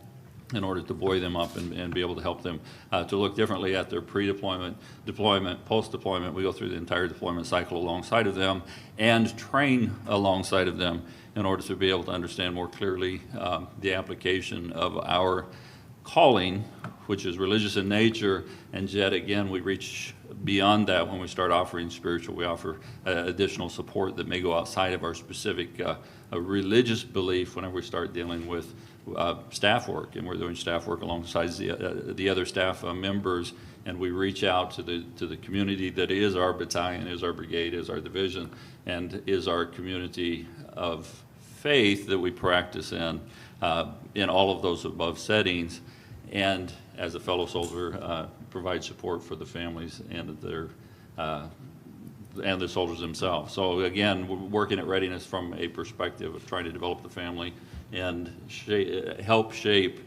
in order to buoy them up and be able to help them to look differently at their pre-deployment, deployment, post-deployment. We go through the entire deployment cycle alongside of them and train alongside of them in order to be able to understand more clearly the application of our calling, which is religious in nature, and yet again we reach beyond that when we start offering spiritual. We offer additional support that may go outside of our specific religious belief whenever we start dealing with staff work, and we're doing staff work alongside the other staff members, and we reach out to the community that is our battalion, is our brigade, is our division, and is our community of faith that we practice in all of those above settings, and as a fellow soldier provide support for the families and the soldiers themselves. So again, we're working at Readiness from a perspective of trying to develop the family and help shape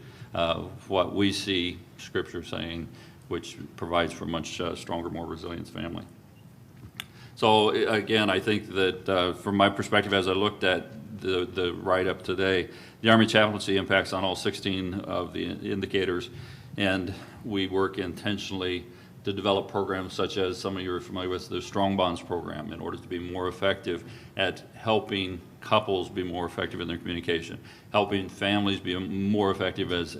what we see Scripture saying, which provides for much stronger, more resilient family. So again, I think that from my perspective, as I looked at the write-up today. The Army chaplaincy impacts on all 16 of the indicators, and we work intentionally to develop programs such as some of you are familiar with the Strong Bonds program in order to be more effective at helping couples be more effective in their communication, helping families be more effective as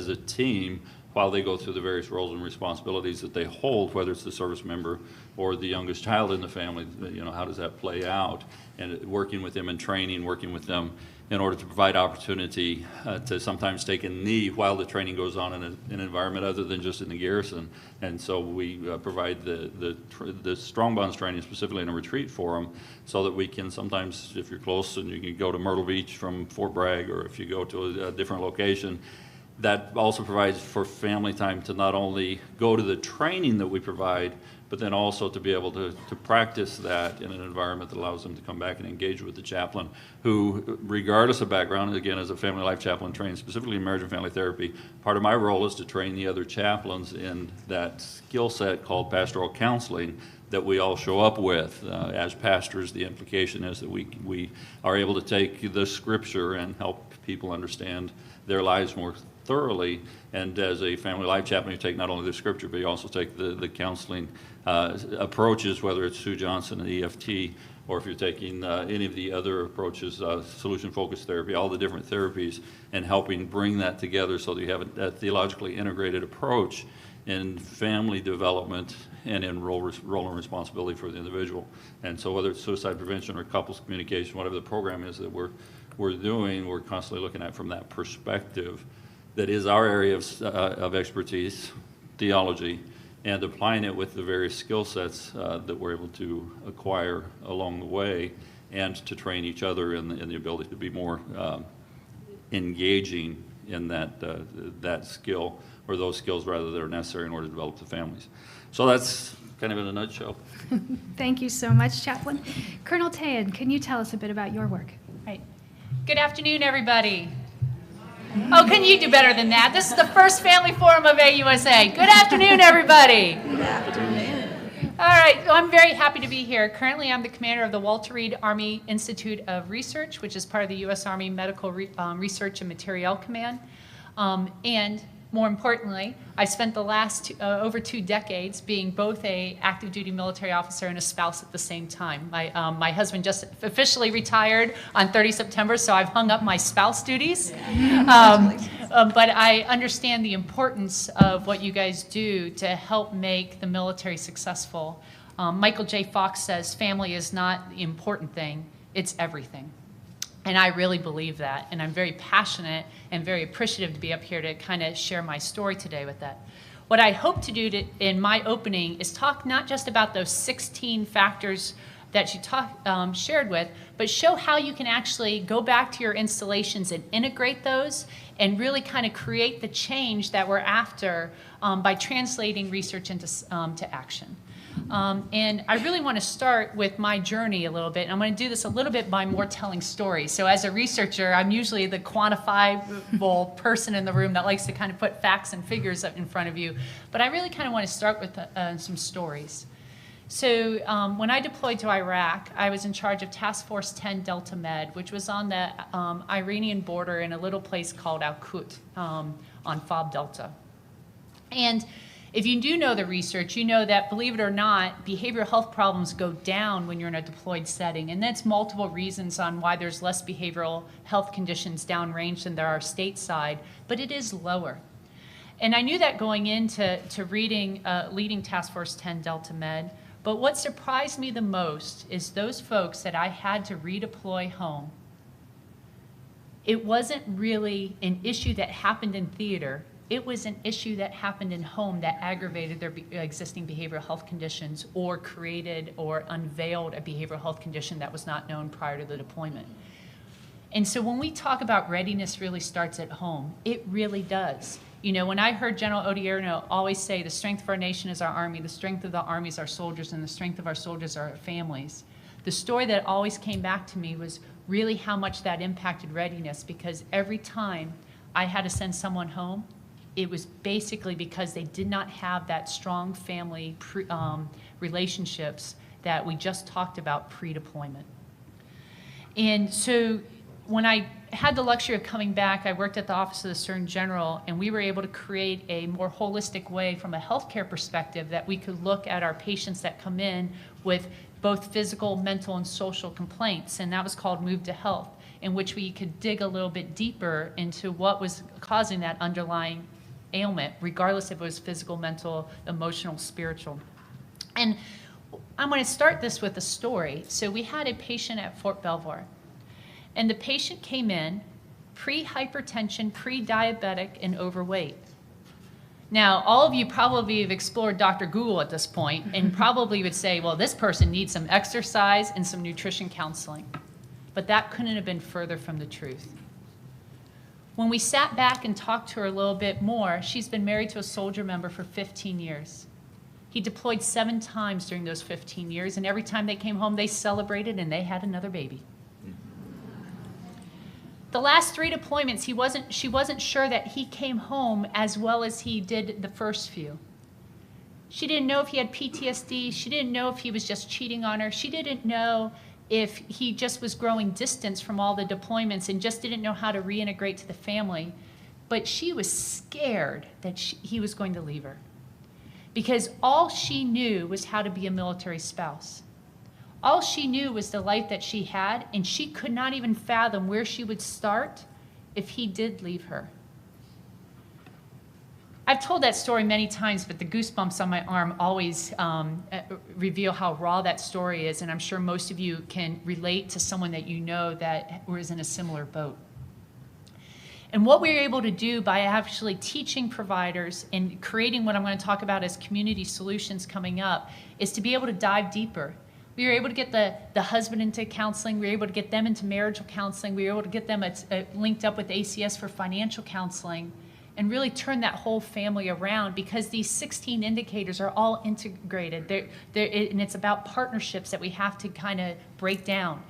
a team while they go through the various roles and responsibilities that they hold, whether it's the service member or the youngest child in the family. You know, how does that play out? And working with them in training, working with them in order to provide opportunity to sometimes take a knee while the training goes on in an environment other than just in the garrison. And so we provide the Strong Bonds training specifically in a retreat forum so that we can sometimes, if you're close and you can go to Myrtle Beach from Fort Bragg, or if you go to a different location, that also provides for family time to not only go to the training that we provide, but then also to be able to practice that in an environment that allows them to come back and engage with the chaplain, who, regardless of background, and again, as a family life chaplain trained specifically in marriage and family therapy, part of my role is to train the other chaplains in that skill set called pastoral counseling that we all show up with. As pastors, the implication is that we are able to take the scripture and help people understand their lives more thoroughly. And as a family life chaplain, you take not only the scripture, but you also take the counseling approaches, whether it's Sue Johnson and EFT, or if you're taking any of the other approaches, solution-focused therapy, all the different therapies, and helping bring that together so that you have a theologically integrated approach in family development and in role and responsibility for the individual. And so whether it's suicide prevention or couples communication, whatever the program is that we're doing, we're constantly looking at from that perspective that is our area of expertise, theology, and applying it with the various skill sets that we're able to acquire along the way, and to train each other in the ability to be more engaging in that skill, or those skills rather, that are necessary in order to develop the families. So that's kind of in a nutshell. Thank you so much, Chaplain. Colonel Tayan, can you tell us a bit about your work? Right. Good afternoon, everybody. Oh, can you do better than that? This is the first family forum of AUSA. Good afternoon, everybody. Good afternoon. All right, well, I'm very happy to be here. Currently, I'm the commander of the Walter Reed Army Institute of Research, which is part of the U.S. Army Medical Research and Materiel Command. And more importantly, I spent the last over 2 decades being both a active duty military officer and a spouse at the same time. My husband just officially retired on 30 September, so I've hung up my spouse duties. But I understand the importance of what you guys do to help make the military successful. Michael J. Fox says family is not the important thing, it's everything. And I really believe that, and I'm very passionate and very appreciative to be up here to kind of share my story today with that. What I hope to do in my opening is talk not just about those 16 factors that you shared with, but show how you can actually go back to your installations and integrate those and really kind of create the change that we're after by translating research into to action. And I really want to start with my journey a little bit. And I'm going to do this a little bit by more telling stories. So as a researcher, I'm usually the quantifiable person in the room that likes to kind of put facts and figures up in front of you. But I really kind of want to start with some stories. So when I deployed to Iraq, I was in charge of Task Force 10 Delta Med, which was on the Iranian border in a little place called Al-Qut on Fob Delta. And if you do know the research, you know that, believe it or not, behavioral health problems go down when you're in a deployed setting. And that's multiple reasons on why there's less behavioral health conditions downrange than there are stateside, but it is lower. And I knew that going into leading Task Force 10 Delta Med. But what surprised me the most is those folks that I had to redeploy home. It wasn't really an issue that happened in theater. It was an issue that happened in home that aggravated their existing behavioral health conditions or created or unveiled a behavioral health condition that was not known prior to the deployment. And so when we talk about readiness really starts at home, it really does. You know, when I heard General Odierno always say the strength of our nation is our Army, the strength of the Army is our soldiers, and the strength of our soldiers are our families, the story that always came back to me was really how much that impacted readiness, because every time I had to send someone home, it was basically because they did not have that strong family relationships that we just talked about pre-deployment. And so when I had the luxury of coming back, I worked at the Office of the Surgeon General, and we were able to create a more holistic way from a healthcare perspective that we could look at our patients that come in with both physical, mental, and social complaints, and that was called Move to Health, in which we could dig a little bit deeper into what was causing that underlying ailment, regardless if it was physical, mental, emotional, spiritual. And I'm going to start this with a story. So we had a patient at Fort Belvoir, and the patient came in pre-hypertension, pre-diabetic, and overweight. Now, all of you probably have explored Dr. Google at this point and probably would say, well, this person needs some exercise and some nutrition counseling. But that couldn't have been further from the truth. When we sat back and talked to her a little bit more, she's been married to a soldier member for 15 years. He deployed 7 times during those 15 years, and every time they came home, they celebrated and they had another baby. The last 3 deployments, she wasn't sure that he came home as well as he did the first few. She didn't know if he had PTSD. She didn't know if he was just cheating on her. She didn't know if he just was growing distance from all the deployments and just didn't know how to reintegrate to the family. But she was scared that he was going to leave her, because all she knew was how to be a military spouse. All she knew was the life that she had, and she could not even fathom where she would start if he did leave her. I've told that story many times, but the goosebumps on my arm always reveal how raw that story is, and I'm sure most of you can relate to someone that you know that was in a similar boat. And what we were able to do by actually teaching providers and creating what I'm going to talk about as community solutions coming up is to be able to dive deeper. We were able to get the husband into counseling. We were able to get them into marital counseling. We were able to get them linked up with ACS for financial counseling and really turn that whole family around, because these 16 indicators are all integrated. And it's about partnerships that we have to kind of break down.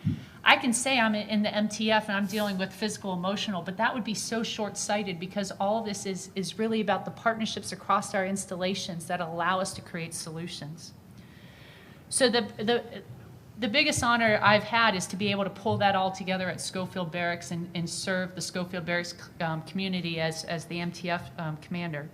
I can say I'm in the MTF and I'm dealing with physical, emotional, but that would be so short-sighted, because all of this is really about the partnerships across our installations that allow us to create solutions. So the biggest honor I've had is to be able to pull that all together at Schofield Barracks and serve the Schofield Barracks community as the MTF commander.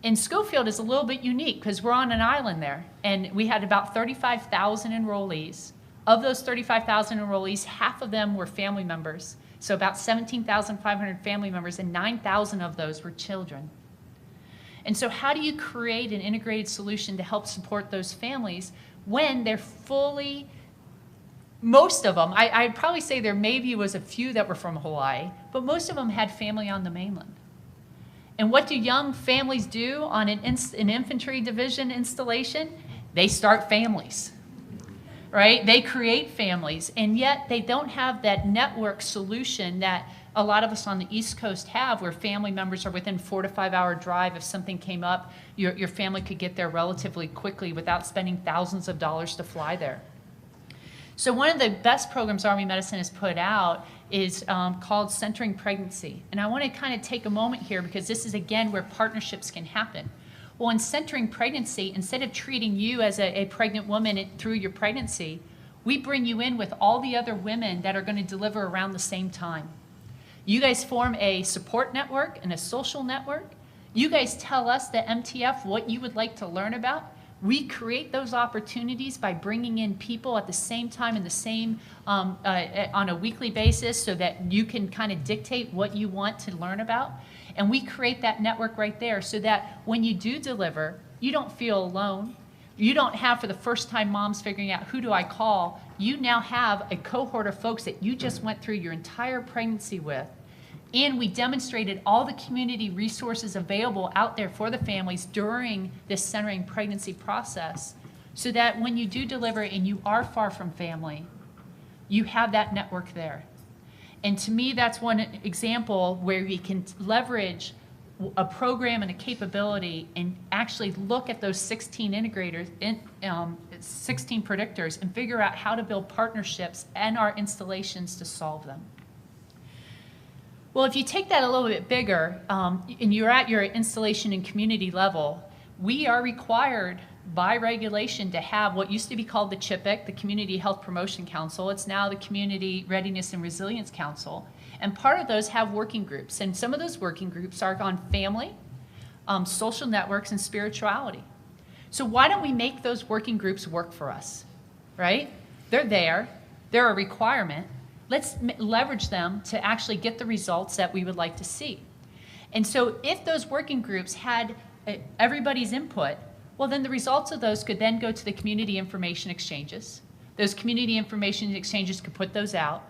And Schofield is a little bit unique because we're on an island there, and we had about 35,000 enrollees. Of those 35,000 enrollees, half of them were family members. So about 17,500 family members, and 9,000 of those were children. And so how do you create an integrated solution to help support those families when they're fully, most of them, I'd probably say there maybe was a few that were from Hawaii, but most of them had family on the mainland. And what do young families do on an infantry division installation? They start families, right? They create families, and yet they don't have that network solution that a lot of us on the East Coast have, where family members are within 4 to 5 hour drive. If something came up, your family could get there relatively quickly without spending thousands of dollars to fly there. So one of the best programs Army Medicine has put out is called Centering Pregnancy. And I want to kind of take a moment here, because this is, again, where partnerships can happen. Well, in Centering Pregnancy, instead of treating you as a pregnant woman through your pregnancy, we bring you in with all the other women that are going to deliver around the same time. You guys form a support network and a social network. You guys tell us, the MTF, what you would like to learn about. We create those opportunities by bringing in people at the same time and the same on a weekly basis, so that you can kind of dictate what you want to learn about. And we create that network right there, so that when you do deliver, you don't feel alone. You don't have, for the first time, moms figuring out, who do I call? You now have a cohort of folks that you just went through your entire pregnancy with. And we demonstrated all the community resources available out there for the families during this centering pregnancy process, so that when you do deliver and you are far from family, you have that network there. And to me, that's one example where we can leverage a program and a capability and actually look at those 16 integrators, 16 predictors, and figure out how to build partnerships and our installations to solve them. Well, if you take that a little bit bigger, and you're at your installation and community level, we are required by regulation to have what used to be called the CHPIC, the Community Health Promotion Council. It's now the Community Readiness and Resilience Council. And part of those have working groups. And some of those working groups are on family, social networks, and spirituality. So why don't we make those working groups work for us, right? They're there. They're a requirement. Let's leverage them to actually get the results that we would like to see. And so if those working groups had everybody's input, well, then the results of those could then go to the community information exchanges. Those community information exchanges could put those out.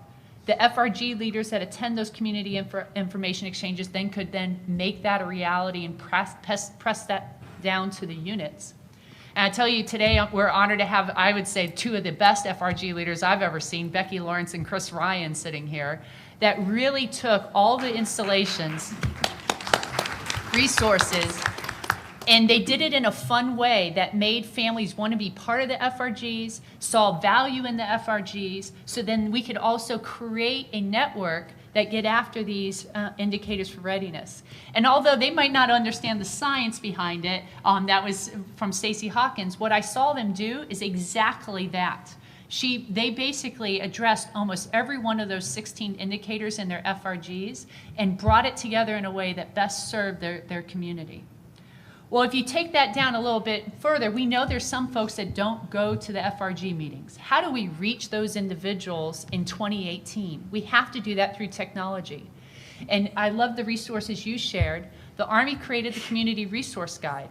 The FRG leaders that attend those community information exchanges then could then make that a reality and press that down to the units. And I tell you, today we're honored to have, I would say, two of the best FRG leaders I've ever seen, Becky Lawrence and Chris Ryan, sitting here, that really took all the installations, resources, and they did it in a fun way that made families want to be part of the FRGs, saw value in the FRGs, so then we could also create a network that get after these indicators for readiness. And although they might not understand the science behind it, that was from Stacey Hawkins, what I saw them do is exactly that. They basically addressed almost every one of those 16 indicators in their FRGs and brought it together in a way that best served their community. Well, if you take that down a little bit further, we know there's some folks that don't go to the FRG meetings. How do we reach those individuals in 2018? We have to do that through technology. And I love the resources you shared. The Army created the Community Resource Guide.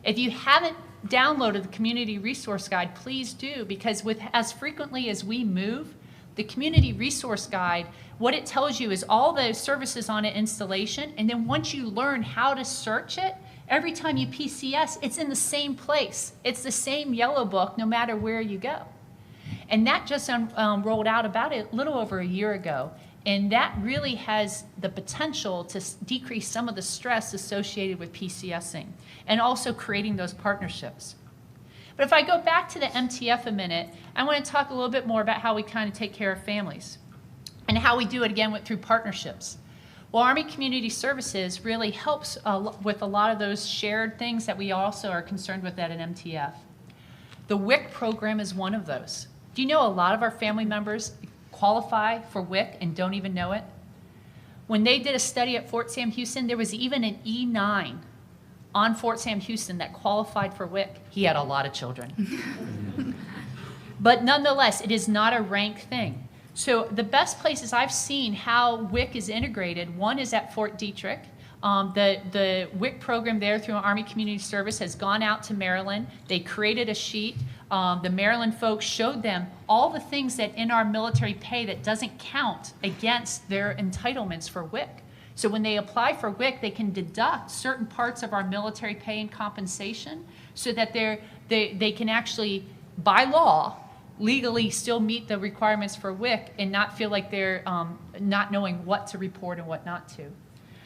If you haven't downloaded the Community Resource Guide, please do, because with as frequently as we move, the Community Resource Guide, what it tells you is all the services on an installation, and then once you learn how to search it, every time you PCS, it's in the same place. It's the same yellow book no matter where you go. And that just rolled out about a little over a year ago. And that really has the potential to decrease some of the stress associated with PCSing and also creating those partnerships. But if I go back to the MTF a minute, I want to talk a little bit more about how we kind of take care of families and how we do it again through partnerships. Well, Army Community Services really helps with a lot of those shared things that we also are concerned with at an MTF. The WIC program is one of those. Do you know a lot of our family members qualify for WIC and don't even know it? When they did a study at Fort Sam Houston, there was even an E9 on Fort Sam Houston that qualified for WIC. He had a lot of children. But nonetheless, it is not a rank thing. So the best places I've seen how WIC is integrated, one is at Fort Detrick. The WIC program there through Army Community Service has gone out to Maryland. They created a sheet. The Maryland folks showed them all the things that in our military pay that doesn't count against their entitlements for WIC. So when they apply for WIC, they can deduct certain parts of our military pay and compensation so that they can actually, by law, legally still meet the requirements for WIC and not feel like they're not knowing what to report and what not to.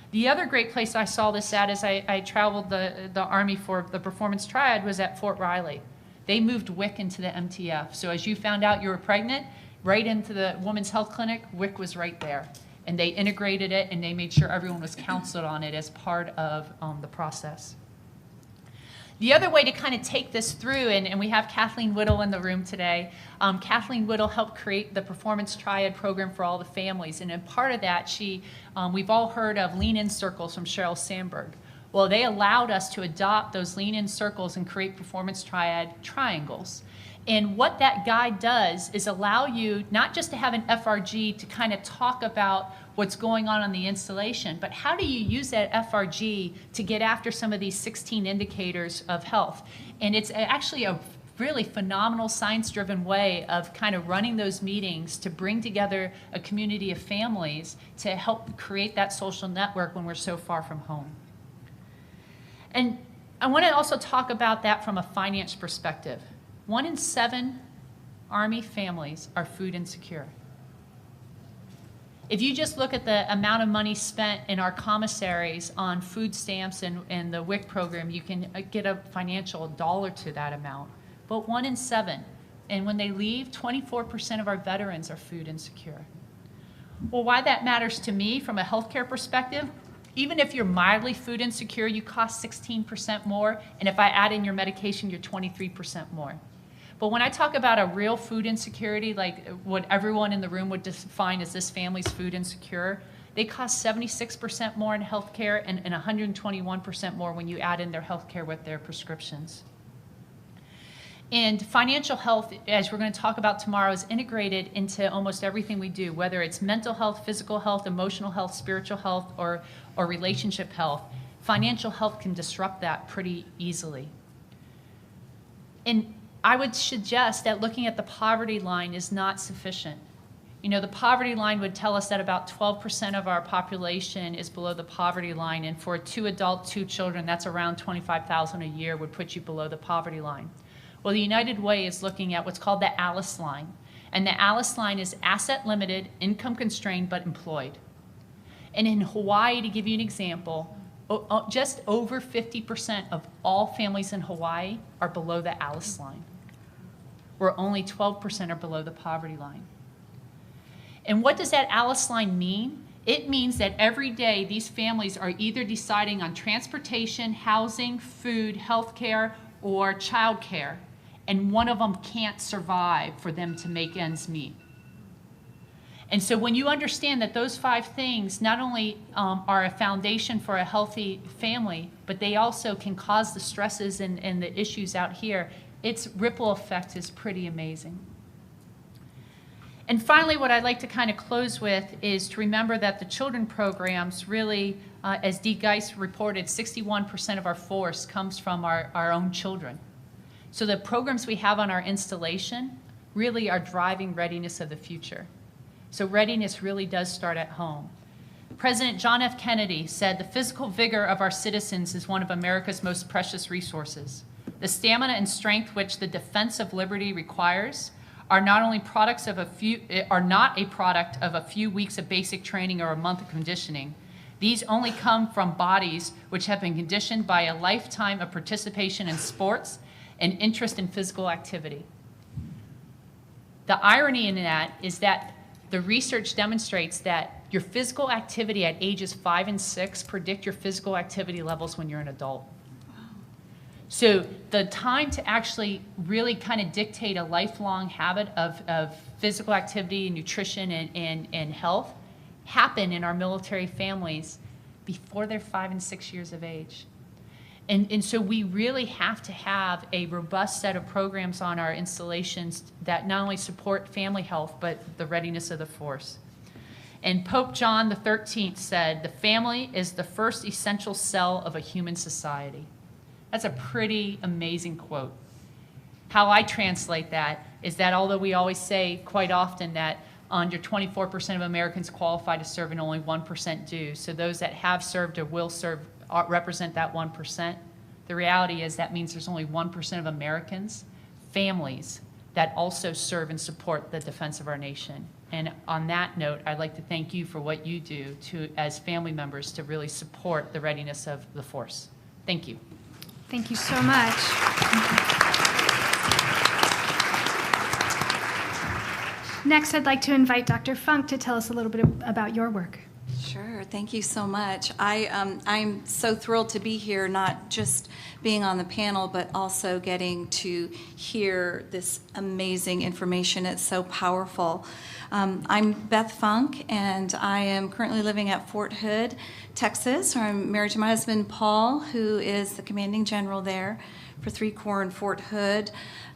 The other great place I saw this at as I traveled the Army for the performance triad was at Fort Riley. They moved WIC into the MTF. So as you found out you were pregnant, right into the Women's Health Clinic, WIC was right there. And they integrated it and they made sure everyone was counseled on it as part of the process. The other way to kind of take this through, and we have Kathleen Whittle in the room today. Kathleen Whittle helped create the Performance Triad program for all the families. And in part of that, we've all heard of lean-in circles from Sheryl Sandberg. Well, they allowed us to adopt those lean-in circles and create Performance Triad triangles. And what that guide does is allow you not just to have an FRG to kind of talk about what's going on the installation, but how do you use that FRG to get after some of these 16 indicators of health? And it's actually a really phenomenal science-driven way of kind of running those meetings to bring together a community of families to help create that social network when we're so far from home. And I want to also talk about that from a finance perspective. 1 in 7 Army families are food insecure. If you just look at the amount of money spent in our commissaries on food stamps and the WIC program, you can get a financial dollar to that amount. But 1 in 7, and when they leave, 24% of our veterans are food insecure. Well, why that matters to me from a healthcare perspective, even if you're mildly food insecure, you cost 16% more. And if I add in your medication, you're 23% more. But when I talk about a real food insecurity, like what everyone in the room would define as this family's food insecure, they cost 76% more in healthcare and 121% more when you add in their healthcare with their prescriptions. And financial health, as we're going to talk about tomorrow, is integrated into almost everything we do, whether it's mental health, physical health, emotional health, spiritual health, or relationship health. Financial health can disrupt that pretty easily. And I would suggest that looking at the poverty line is not sufficient. You know, the poverty line would tell us that about 12% of our population is below the poverty line, and for 2 adults, 2 children, that's around $25,000 a year would put you below the poverty line. Well, the United Way is looking at what's called the ALICE line, and the ALICE line is asset limited, income constrained, but employed. And in Hawaii, to give you an example, just over 50% of all families in Hawaii are below the ALICE line, where only 12% are below the poverty line. And what does that ALICE line mean? It means that every day these families are either deciding on transportation, housing, food, healthcare, or childcare, and one of them can't survive for them to make ends meet. And so when you understand that those 5 things not only are a foundation for a healthy family, but they also can cause the stresses and the issues out here, its ripple effect is pretty amazing. And finally, what I'd like to kind of close with is to remember that the children programs really, as Dee Geis reported, 61% of our force comes from our own children. So the programs we have on our installation really are driving readiness of the future. So readiness really does start at home. President John F. Kennedy said, "The physical vigor of our citizens is one of America's most precious resources. The stamina and strength which the defense of liberty requires are not a product of a few weeks of basic training or a month of conditioning. These only come from bodies which have been conditioned by a lifetime of participation in sports and interest in physical activity." The irony in that is that the research demonstrates that your physical activity at ages 5 and 6 predict your physical activity levels when you're an adult. So the time to actually really kind of dictate a lifelong habit of physical activity and nutrition and health happen in our military families before they're 5 and 6 years of age. And so we really have to have a robust set of programs on our installations that not only support family health, but the readiness of the force. And Pope John XIII said, "The family is the first essential cell of a human society." That's a pretty amazing quote. How I translate that is that although we always say quite often that under 24% of Americans qualify to serve and only 1% do, so those that have served or will serve represent that 1%, the reality is that means there's only 1% of Americans, families, that also serve and support the defense of our nation. And on that note, I'd like to thank you for what you do as family members to really support the readiness of the force. Thank you. Thank you so much. Next, I'd like to invite Dr. Funk to tell us a little bit about your work. Sure, thank you so much. I'm so thrilled to be here, not just being on the panel, but also getting to hear this amazing information. It's so powerful. I'm Beth Funk, and I am currently living at Fort Hood, Texas. I'm married to my husband, Paul, who is the commanding general there for 3 Corps in Fort Hood.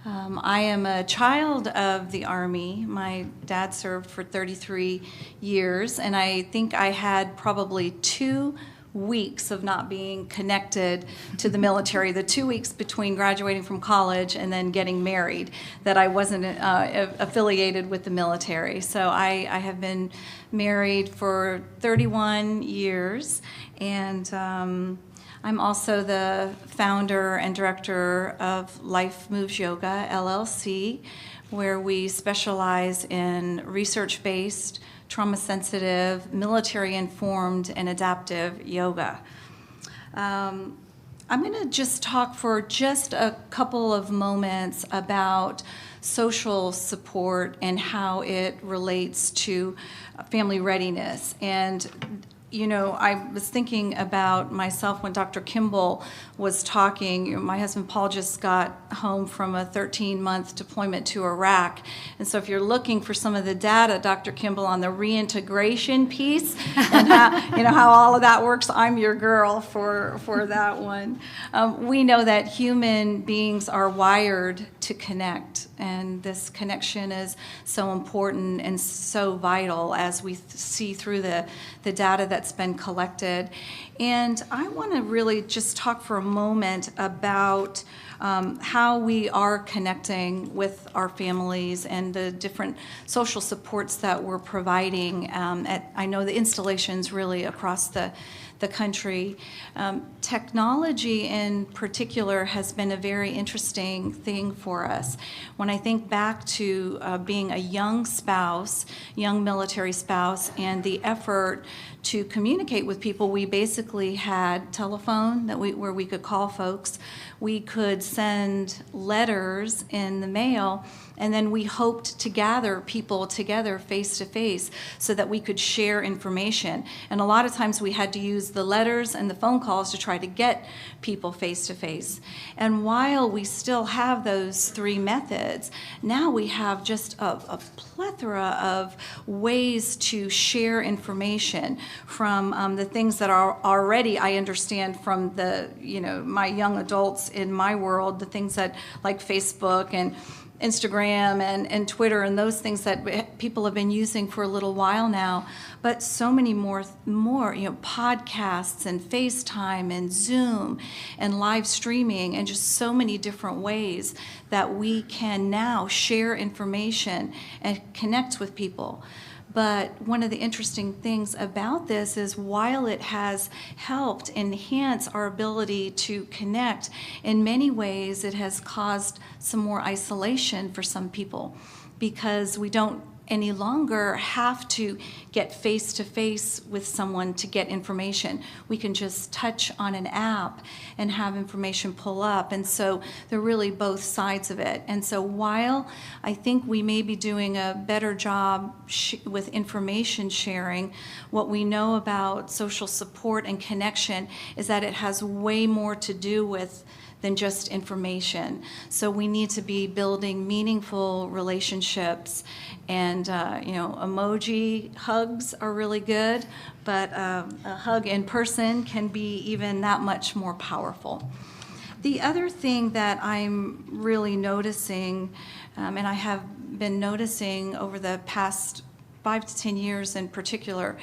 I am a child of the Army. My dad served for 33 years, and I think I had probably 2 weeks of not being connected to the military, the 2 weeks between graduating from college and then getting married, that I wasn't affiliated with the military. So I have been married for 31 years, and I'm also the founder and director of Life Moves Yoga, LLC, where we specialize in research-based, trauma-sensitive, military-informed, and adaptive yoga. I'm going to just talk for just a couple of moments about social support and how it relates to family readiness. And I was thinking about myself when Dr. Kimball was talking. My husband Paul just got home from a 13-month deployment to Iraq. And so if you're looking for some of the data, Dr. Kimball, on the reintegration piece and how all of that works, I'm your girl for that one. We know that human beings are wired to connect, and this connection is so important and so vital as we see through the data that's been collected. And I want to really just talk for a moment about how we are connecting with our families and the different social supports that we're providing I know the installations really across the country. Technology in particular has been a very interesting thing for us. When I think back to being a young military spouse, and the effort to communicate with people, we basically had telephone where we could call folks. We could send letters in the mail, and then we hoped to gather people together face to face so that we could share information. And a lot of times we had to use the letters and the phone calls to try to get people face to face. And while we still have those three methods, now we have just a plethora of ways to share information from the things that are already, I understand from my young adults in my world, the things that like Facebook and Instagram and Twitter and those things that people have been using for a little while now, but so many more podcasts and FaceTime and Zoom and live streaming, and just so many different ways that we can now share information and connect with people. But one of the interesting things about this is, while it has helped enhance our ability to connect, in many ways it has caused some more isolation for some people, because we don't any longer have to get face to face with someone to get information. We can just touch on an app and have information pull up. And so they're really both sides of it. And so while I think we may be doing a better job with information sharing, what we know about social support and connection is that it has way more to do with than just information. So we need to be building meaningful relationships, and emoji hugs are really good, but a hug in person can be even that much more powerful. The other thing that I'm really noticing, and I have been noticing over the past 5 to 10 years in particular,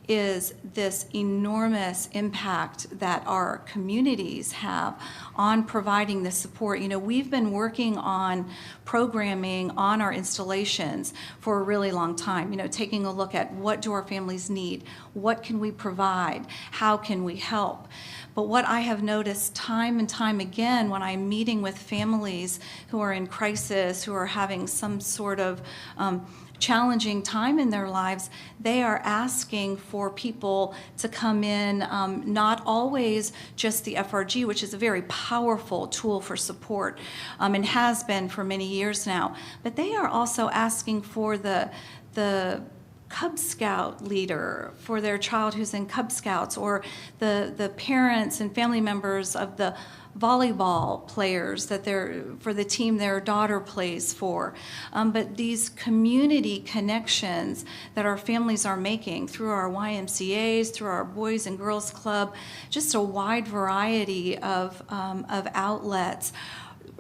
is this enormous impact that our communities have on providing the support. We've been working on programming on our installations for a really long time, taking a look at what do our families need, what can we provide, how can we help. But what I have noticed time and time again when I'm meeting with families who are in crisis, who are having some sort of challenging time in their lives, they are asking for people to come in, not always just the FRG, which is a very powerful tool for support, and has been for many years now, but they are also asking for the Cub Scout leader for their child who's in Cub Scouts, or the parents and family members of the volleyball players for the team their daughter plays for. But these community connections that our families are making through our YMCAs, through our Boys and Girls Club, just a wide variety of outlets,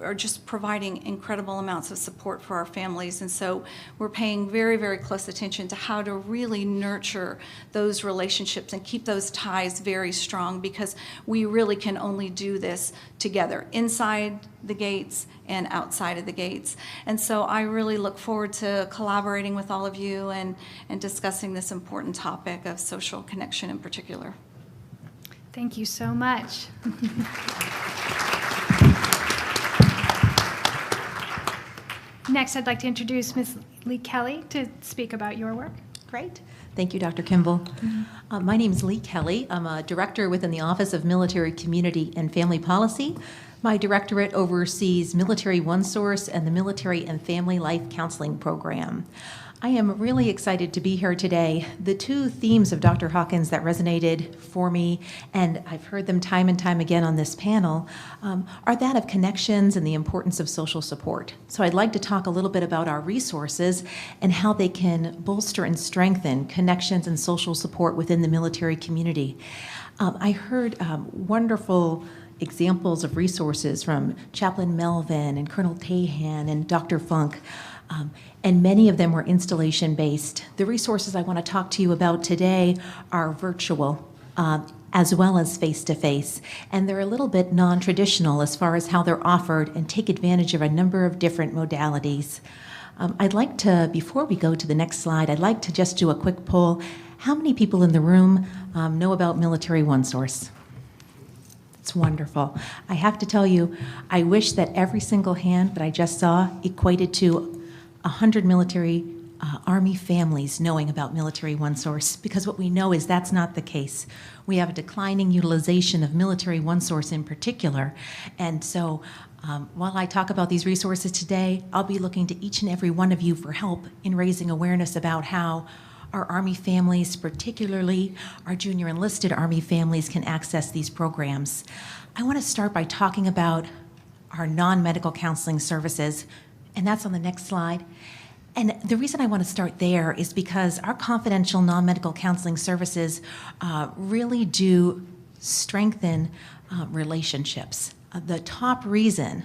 are just providing incredible amounts of support for our families. And so we're paying very, very close attention to how to really nurture those relationships and keep those ties very strong, because we really can only do this together, inside the gates and outside of the gates. And so I really look forward to collaborating with all of you and discussing this important topic of social connection in particular. Thank you so much. Next, I'd like to introduce Ms. Lee Kelly to speak about your work. Great. Thank you, Dr. Kimball. My name is Lee Kelly. I'm a director within the Office of Military Community and Family Policy. My directorate oversees Military OneSource and the Military and Family Life Counseling Program. I am really excited to be here today. The two themes of Dr. Hawkins that resonated for me, and I've heard them time and time again on this panel, are that of connections and the importance of social support. So I'd like to talk a little bit about our resources and how they can bolster and strengthen connections and social support within the military community. I heard wonderful examples of resources from Chaplain Melvin and Colonel Tahan and Dr. Funk. And many of them were installation-based. The resources I want to talk to you about today are virtual, as well as face-to-face, and they're a little bit non-traditional as far as how they're offered and take advantage of a number of different modalities. I'd like to, before we go to the next slide, I'd like to just do a quick poll. How many people in the room know about Military OneSource? It's wonderful. I have to tell you, I wish that every single hand that I just saw equated to 100 military Army families knowing about Military OneSource, because what we know is that's not the case. We have a declining utilization of Military OneSource in particular, and so while I talk about these resources today, I'll be looking to each and every one of you for help in raising awareness about how our Army families, particularly our junior enlisted Army families, can access these programs. I want to start by talking about our non-medical counseling services, and that's on the next slide. And the reason I want to start there is because our confidential non-medical counseling services really do strengthen relationships. The top reason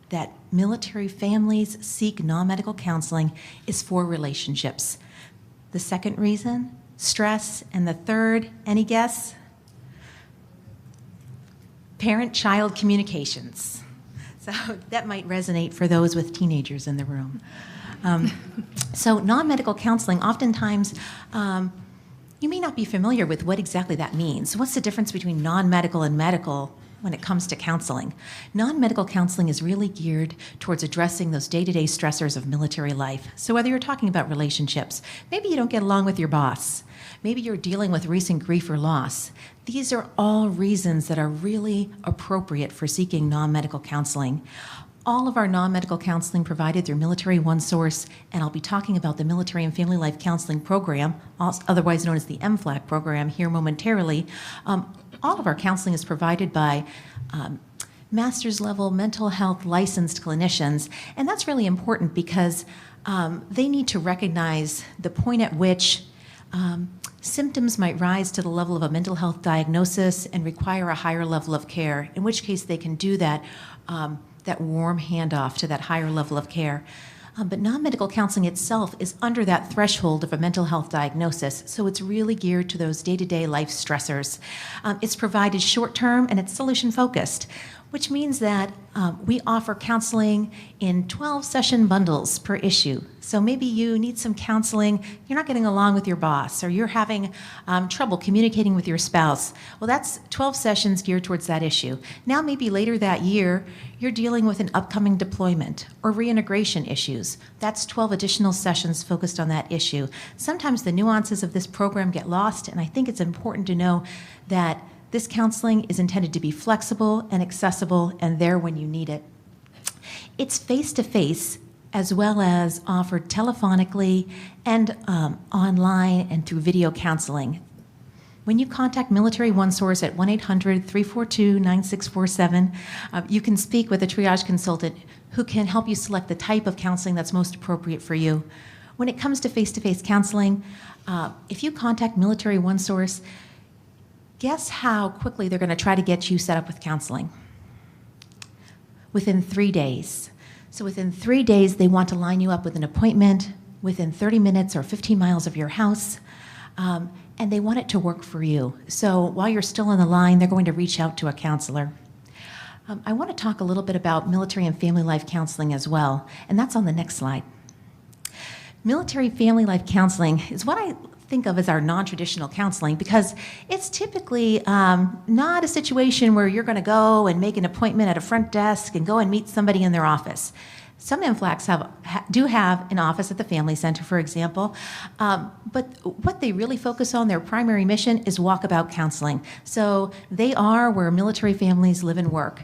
that military families seek non-medical counseling is for relationships. The second reason, stress, and the third, any guess? Parent-child communications. So that might resonate for those with teenagers in the room. So non-medical counseling, oftentimes, you may not be familiar with what exactly that means. What's the difference between non-medical and medical when it comes to counseling? Non-medical counseling is really geared towards addressing those day-to-day stressors of military life. So whether you're talking about relationships, maybe you don't get along with your boss, maybe you're dealing with recent grief or loss, these are all reasons that are really appropriate for seeking non-medical counseling. All of our non-medical counseling provided through Military OneSource, and I'll be talking about the Military and Family Life Counseling Program, otherwise known as the MFLAC program, here momentarily. All of our counseling is provided by master's level mental health licensed clinicians, and that's really important because they need to recognize the point at which symptoms might rise to the level of a mental health diagnosis and require a higher level of care, in which case they can do that warm handoff to that higher level of care. But non-medical counseling itself is under that threshold of a mental health diagnosis, so it's really geared to those day-to-day life stressors. It's provided short-term and it's solution-focused, which means that we offer counseling in 12-session bundles per issue. So maybe you need some counseling, you're not getting along with your boss, or you're having trouble communicating with your spouse. Well, that's 12 sessions geared towards that issue. Now maybe later that year, you're dealing with an upcoming deployment or reintegration issues. That's 12 additional sessions focused on that issue. Sometimes the nuances of this program get lost, and I think it's important to know that this counseling is intended to be flexible and accessible and there when you need it. It's face-to-face as well as offered telephonically and online and through video counseling. When you contact Military OneSource at 1-800-342-9647, you can speak with a triage consultant who can help you select the type of counseling that's most appropriate for you. When it comes to face-to-face counseling, if you contact Military OneSource, guess how quickly they're going to try to get you set up with counseling? Within 3 days. So within 3 days, they want to line you up with an appointment within 30 minutes or 15 miles of your house, and they want it to work for you. So while you're still on the line, they're going to reach out to a counselor. I want to talk a little bit about military and family life counseling as well, and that's on the next slide. Military family life counseling is what I think of as our non-traditional counseling because it's typically not a situation where you're going to go and make an appointment at a front desk and go and meet somebody in their office. Some MFLACs do have an office at the Family Center, for example, but what they really focus on, their primary mission, is walkabout counseling. So they are where military families live and work.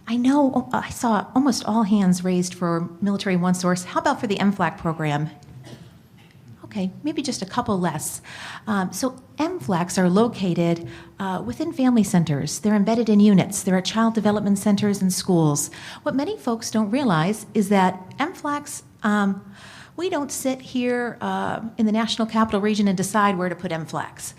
I know I saw almost all hands raised for Military OneSource. How about for the MFLAC program? Okay, maybe just a couple less. So MFLACs are located within family centers. They're embedded in units. They're at child development centers and schools. What many folks don't realize is that MFLACs, we don't sit here in the National Capital Region and decide where to put MFLACs.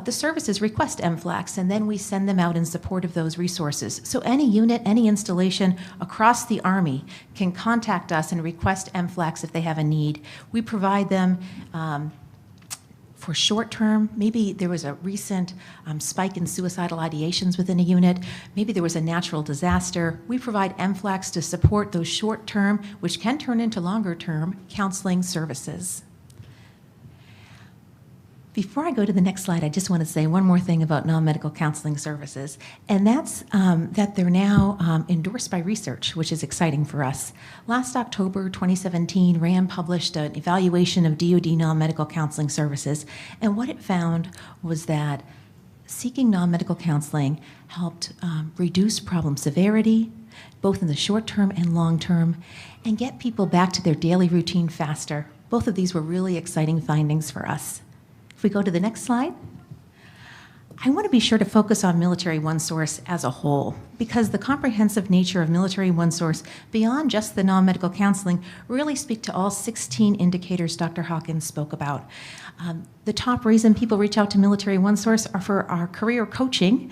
The services request MFLACs, and then we send them out in support of those resources. So any unit, any installation across the Army can contact us and request MFLACs if they have a need. We provide them for short term. Maybe there was a recent spike in suicidal ideations within a unit. Maybe there was a natural disaster. We provide MFLACs to support those short term, which can turn into longer term, counseling services. Before I go to the next slide, I just want to say one more thing about non-medical counseling services, and that's that they're now endorsed by research, which is exciting for us. Last October 2017, RAM published an evaluation of DoD non-medical counseling services, and what it found was that seeking non-medical counseling helped reduce problem severity, both in the short term and long term, and get people back to their daily routine faster. Both of these were really exciting findings for us. If we go to the next slide, I want to be sure to focus on Military OneSource as a whole, because the comprehensive nature of Military OneSource, beyond just the non-medical counseling, really speak to all 16 indicators Dr. Hawkins spoke about. The top reason people reach out to Military OneSource are for our career coaching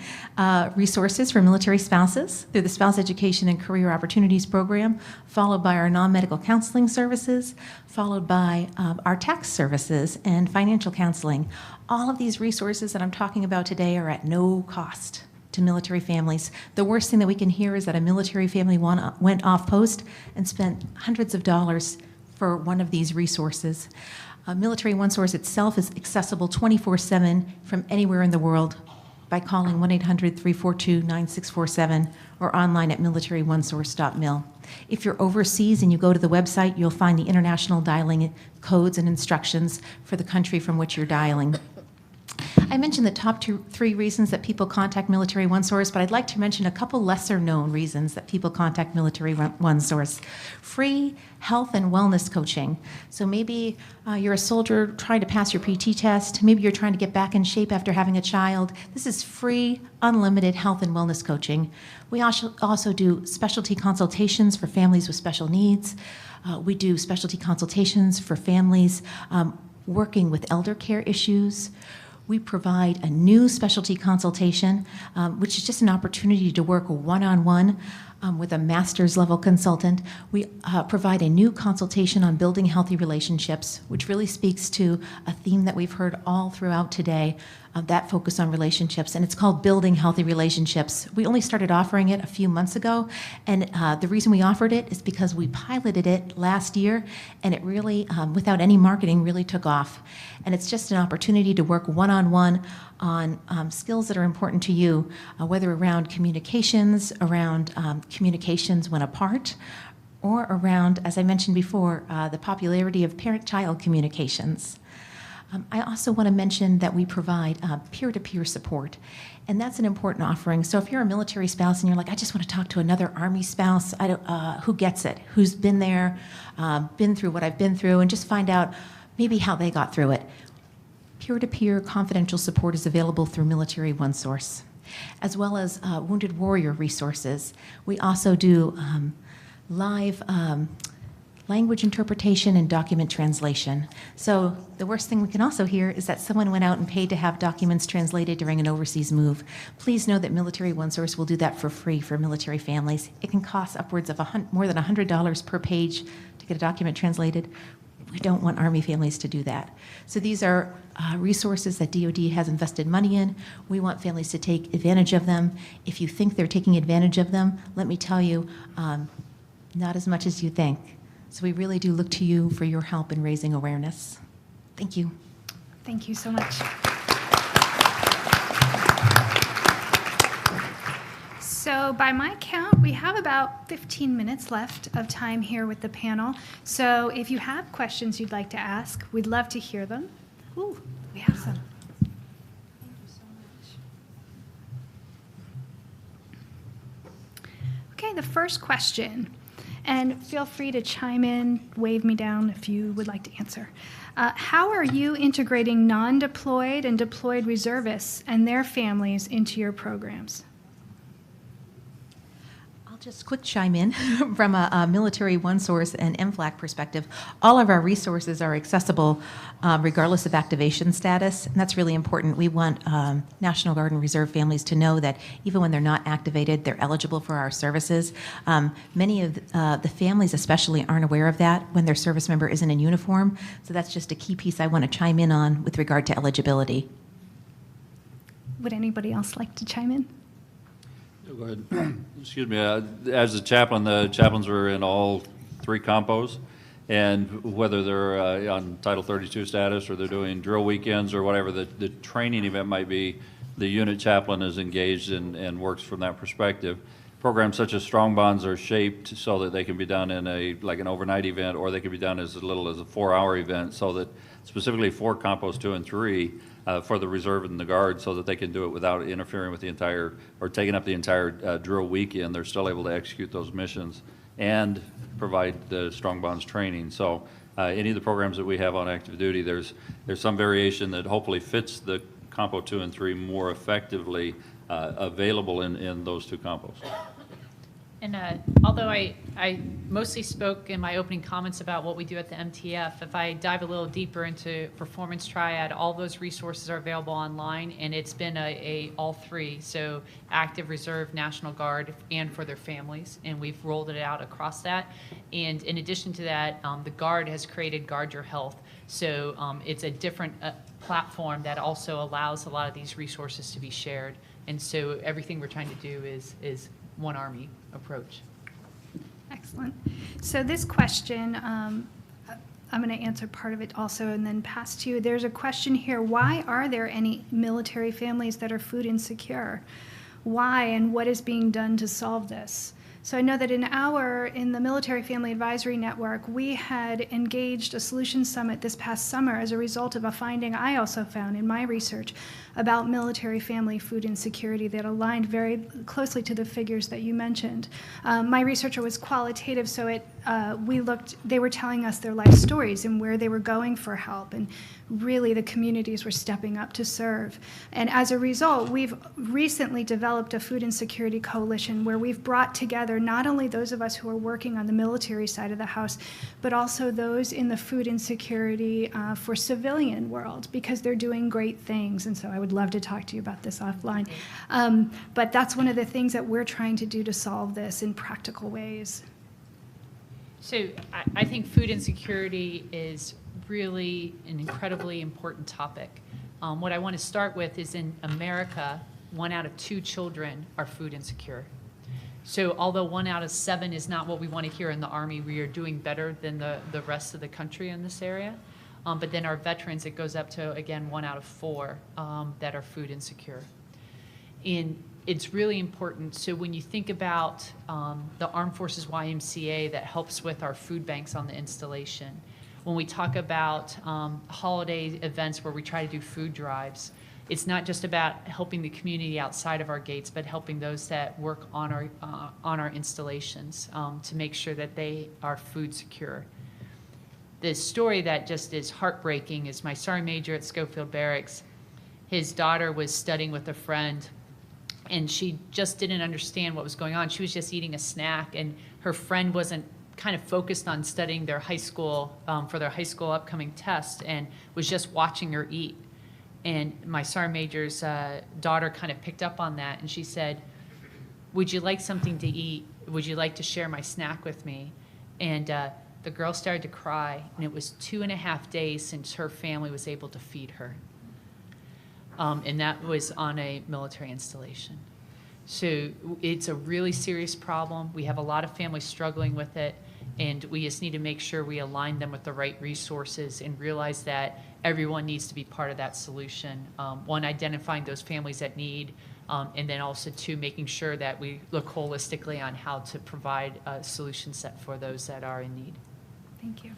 resources for military spouses through the Spouse Education and Career Opportunities Program, followed by our non-medical counseling services, followed by our tax services and financial counseling. All of these resources that I'm talking about today are at no cost to military families. The worst thing that we can hear is that a military family went off post and spent hundreds of dollars for one of these resources. Military OneSource itself is accessible 24/7 from anywhere in the world by calling 1-800-342-9647 or online at militaryonesource.mil. If you're overseas and you go to the website, you'll find the international dialing codes and instructions for the country from which you're dialing. I mentioned the top three reasons that people contact Military OneSource, but I'd like to mention a couple lesser known reasons that people contact Military OneSource. Free health and wellness coaching. So maybe you're a soldier trying to pass your PT test. Maybe you're trying to get back in shape after having a child. This is free, unlimited health and wellness coaching. We also do specialty consultations for families with special needs. We do specialty consultations for families working with elder care issues. We provide a new specialty consultation, which is just an opportunity to work one-on-one with a master's level consultant. We provide a new consultation on building healthy relationships, which really speaks to a theme that we've heard all throughout today, that focus on relationships, and it's called Building Healthy Relationships. We only started offering it a few months ago, and the reason we offered it is because we piloted it last year, and it really, without any marketing, really took off. And it's just an opportunity to work one-on-one on skills that are important to you, whether around communications, around communications when apart, or around, as I mentioned before, the popularity of parent-child communications. I also want to mention that we provide peer-to-peer support, and that's an important offering. So if you're a military spouse and you're like, I just want to talk to another Army spouse who gets it, who's been there, been through what I've been through, and just find out maybe how they got through it. Peer-to-peer confidential support is available through Military OneSource, as well as Wounded Warrior resources. We also do live language interpretation and document translation. So the worst thing we can also hear is that someone went out and paid to have documents translated during an overseas move. Please know that Military OneSource will do that for free for military families. It can cost upwards of more than $100 per page to get a document translated. We don't want Army families to do that. So these are resources that DoD has invested money in. We want families to take advantage of them. If you think they're taking advantage of them, let me tell you, not as much as you think. So we really do look to you for your help in raising awareness. Thank you. Thank you so much. So by my count, we have about 15 minutes left of time here with the panel. So if you have questions you'd like to ask, we'd love to hear them. Ooh, we have some. Thank you so much. Okay, the first question. And feel free to chime in, wave me down if you would like to answer. How are you integrating non-deployed and deployed reservists and their families into your programs? I'll just quick chime in from a Military OneSource and MFLAC perspective. All of our resources are accessible regardless of activation status, and that's really important. We want National Guard and Reserve families to know that even when they're not activated, they're eligible for our services. Many of the families especially aren't aware of that when their service member isn't in uniform, so that's just a key piece I want to chime in on with regard to eligibility. Would anybody else like to chime in? Go ahead. Excuse me. As a chaplain, the chaplains are in all 3 compos, and whether they're on Title 32 status or they're doing drill weekends or whatever the training event might be, the unit chaplain is engaged and works from that perspective. Programs such as Strong Bonds are shaped so that they can be done in like an overnight event, or they can be done as little as a 4-hour event, so that specifically for compos 2 and 3. For the reserve and the guard, so that they can do it without interfering with the entire, or taking up the entire drill weekend. They're still able to execute those missions and provide the Strong Bonds training. So any of the programs that we have on active duty, there's some variation that hopefully fits the Compo 2 and 3 more effectively available in those 2 compos. And although I mostly spoke in my opening comments about what we do at the MTF, if I dive a little deeper into Performance Triad, all those resources are available online, and it's been all 3, so active, reserve, National Guard, and for their families, and we've rolled it out across that. And in addition to that, the Guard has created Guard Your Health, so it's a different platform that also allows a lot of these resources to be shared. And so everything we're trying to do is one Army approach. Excellent. So this question, I'm going to answer part of it also and then pass to you. There's a question here, why are there any military families that are food insecure? Why, and what is being done to solve this? So I know that in the Military Family Advisory Network, we had engaged a solutions summit this past summer as a result of a finding I also found in my research about military family food insecurity that aligned very closely to the figures that you mentioned. My researcher was qualitative, so they were telling us their life stories and where they were going for help, and really the communities were stepping up to serve. And as a result, we've recently developed a food insecurity coalition where we've brought together not only those of us who are working on the military side of the house, but also those in the food insecurity for civilian world, because they're doing great things. And so I would love to talk to you about this offline. But that's one of the things that we're trying to do to solve this in practical ways. So I think food insecurity is really an incredibly important topic. What I want to start with is in America, 1 out of 2 children are food insecure. So although 1 out of 7 is not what we want to hear in the Army, we are doing better than the rest of the country in this area. But then our veterans, it goes up to, again, 1 out of 4 that are food insecure. And it's really important. So when you think about the Armed Forces YMCA that helps with our food banks on the installation, when we talk about holiday events where we try to do food drives, it's not just about helping the community outside of our gates, but helping those that work on our installations to make sure that they are food secure. The story that just is heartbreaking is my Sergeant Major at Schofield Barracks. His daughter was studying with a friend, and she just didn't understand what was going on. She was just eating a snack, and her friend wasn't kind of focused on studying their high school, for their high school upcoming test, and was just watching her eat. And my Sergeant Major's daughter kind of picked up on that, and she said, "Would you like something to eat? Would you like to share my snack with me?" And the girl started to cry, and it was 2.5 days since her family was able to feed her. And that was on a military installation. So it's a really serious problem. We have a lot of families struggling with it, and we just need to make sure we align them with the right resources and realize that everyone needs to be part of that solution. One, identifying those families that need, and then also 2, making sure that we look holistically on how to provide a solution set for those that are in need. Thank you.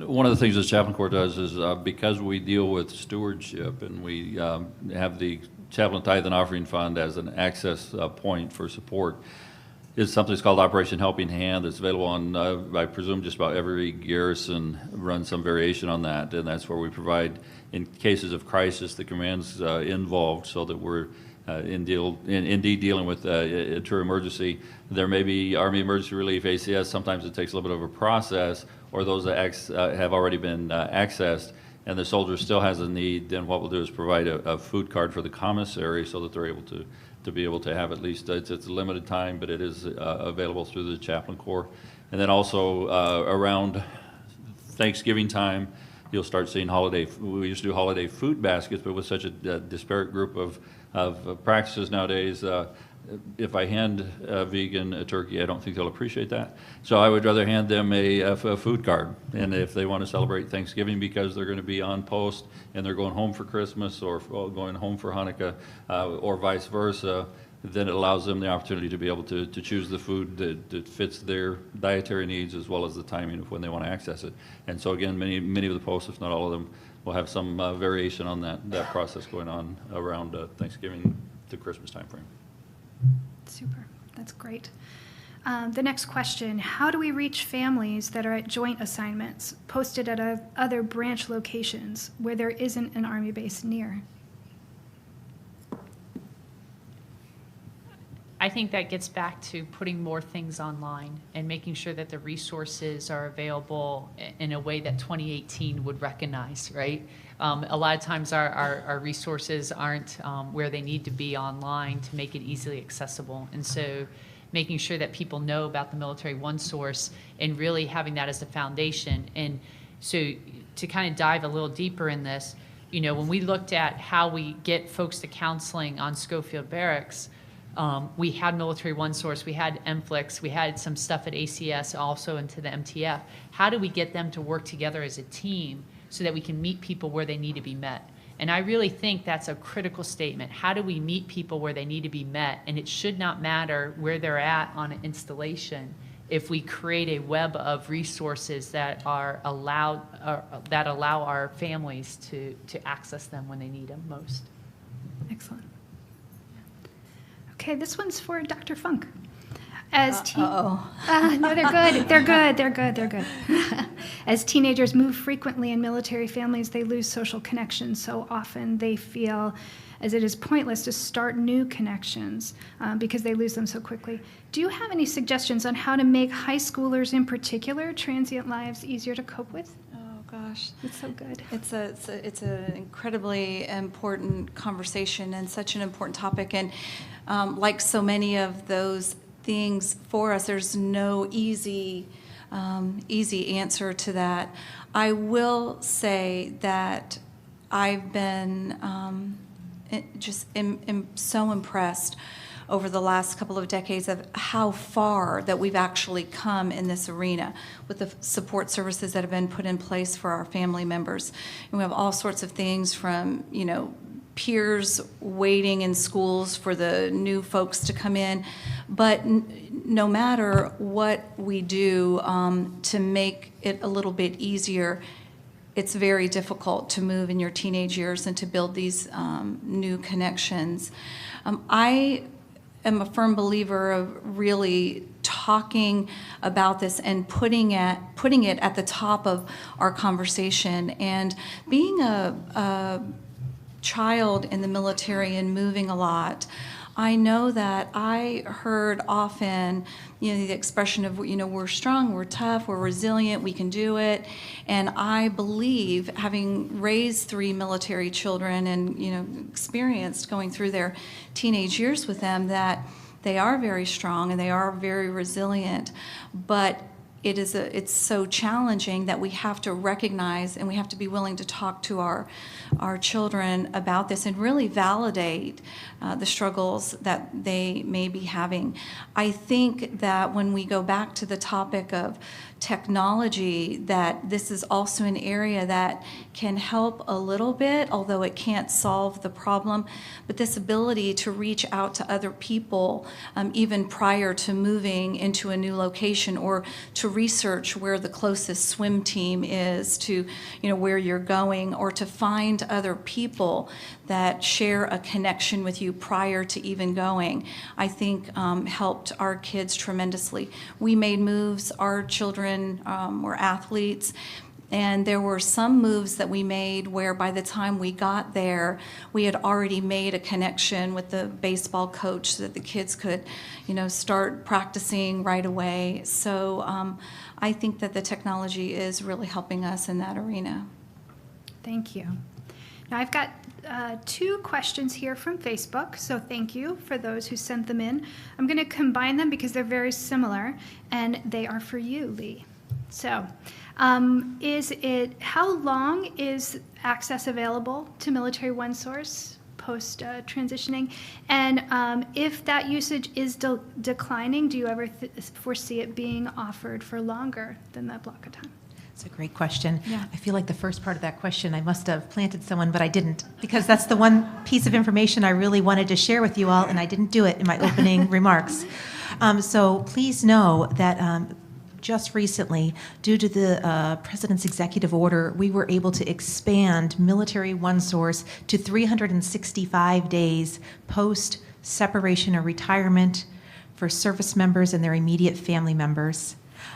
One of the things the Chaplain Corps does is because we deal with stewardship and we have the Chaplain Tithe and Offering Fund as an access point for support, is something that's called Operation Helping Hand. That's available on, I presume, just about every garrison runs some variation on that, and that's where we provide, in cases of crisis, the commands involved, so that we're indeed dealing with a true emergency. There may be Army Emergency Relief, ACS. Sometimes it takes a little bit of a process, or those that have already been accessed, and the soldier still has a need. Then what we'll do is provide a food card for the commissary, so that they're able to be able to have at least, it's a limited time, but it is available through the Chaplain Corps. And then also around Thanksgiving time, you'll start seeing we used to do holiday food baskets, but with such a disparate group of practices nowadays, if I hand a vegan a turkey, I don't think they'll appreciate that. So I would rather hand them a food card. And if they want to celebrate Thanksgiving because they're going to be on post and they're going home for Christmas or going home for Hanukkah or vice versa, then it allows them the opportunity to be able to choose the food that fits their dietary needs, as well as the timing of when they want to access it. And so again, many of the posts, if not all of them, will have some variation on that process going on around Thanksgiving to Christmas timeframe. Super. That's great. The next question, how do we reach families that are at joint assignments posted at other branch locations where there isn't an Army base near? I think that gets back to putting more things online and making sure that the resources are available in a way that 2018 would recognize, right? A lot of times our resources aren't where they need to be online to make it easily accessible. And so making sure that people know about the Military One Source and really having that as a foundation. And so to kind of dive a little deeper in this, you know, when we looked at how we get folks to counseling on Schofield Barracks, we had Military One Source, we had MFLIX, we had some stuff at ACS, also into the MTF. How do we get them to work together as a team so that we can meet people where they need to be met? And I really think that's a critical statement. How do we meet people where they need to be met? And it should not matter where they're at on an installation if we create a web of resources that allow our families to access them when they need them most. Excellent. Okay, this one's for Dr. Funk. No, they're good. They're good. As teenagers move frequently in military families, they lose social connections. So often they feel as it is pointless to start new connections because they lose them so quickly. Do you have any suggestions on how to make high schoolers in particular transient lives easier to cope with? Oh gosh, it's so good. It's an incredibly important conversation and such an important topic. And like so many of those things for us, there's no easy answer to that. I will say that I've been so impressed over the last couple of decades of how far that we've actually come in this arena with the support services that have been put in place for our family members. And we have all sorts of things from, you know, peers waiting in schools for the new folks to come in. But no matter what we do to make it a little bit easier, it's very difficult to move in your teenage years and to build these new connections. I am a firm believer of really talking about this and putting it at the top of our conversation. And being a child in the military and moving a lot, I know that I heard often, you know, the expression of, you know, we're strong, we're tough, we're resilient, we can do it. And I believe, having raised 3 military children and, you know, experienced going through their teenage years with them, that they are very strong and they are very resilient. But it's so challenging that we have to recognize and we have to be willing to talk to our children about this and really validate the struggles that they may be having. I think that when we go back to the topic of technology, that this is also an area that can help a little bit, although it can't solve the problem. But this ability to reach out to other people, even prior to moving into a new location, or to research where the closest swim team is to, where you're going, or to find other people that share a connection with you prior to even going, I think helped our kids tremendously. We made moves. Our children were athletes, and there were some moves that we made where by the time we got there, we had already made a connection with the baseball coach so that the kids could, start practicing right away. So I think that the technology is really helping us in that arena. Thank you. Now I've got 2 questions here from Facebook, so thank you for those who sent them in. I'm going to combine them because they're very similar, and they are for you, Lee. So, how long is access available to Military OneSource post transitioning? And if that usage is declining, do you ever foresee it being offered for longer than that block of time? It's a great question. Yeah. I feel like the first part of that question, I must have planted someone, but I didn't, because that's the one piece of information I really wanted to share with you all, and I didn't do it in my opening remarks. So please know that just recently, due to the President's executive order, we were able to expand Military OneSource to 365 days post-separation or retirement for service members and their immediate family members.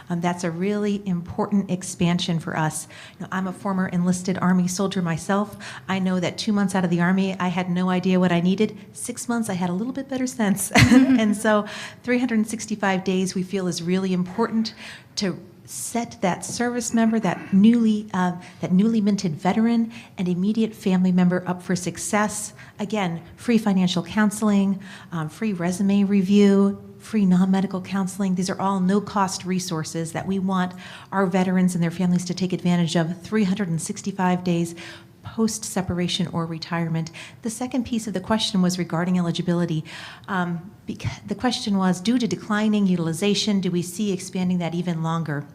That's a really important expansion for us. I'm a former enlisted Army soldier myself. I know that 2 months out of the Army, I had no idea what I needed. 6 months, I had a little bit better sense. And so 365 days we feel is really important to set that service member, that newly minted veteran and immediate family member up for success. Again, free financial counseling, free resume review, free non-medical counseling. These are all no-cost resources that we want our veterans and their families to take advantage of 365 days post-separation or retirement. The second piece of the question was regarding eligibility. The question was, due to declining utilization, do we see expanding that even longer?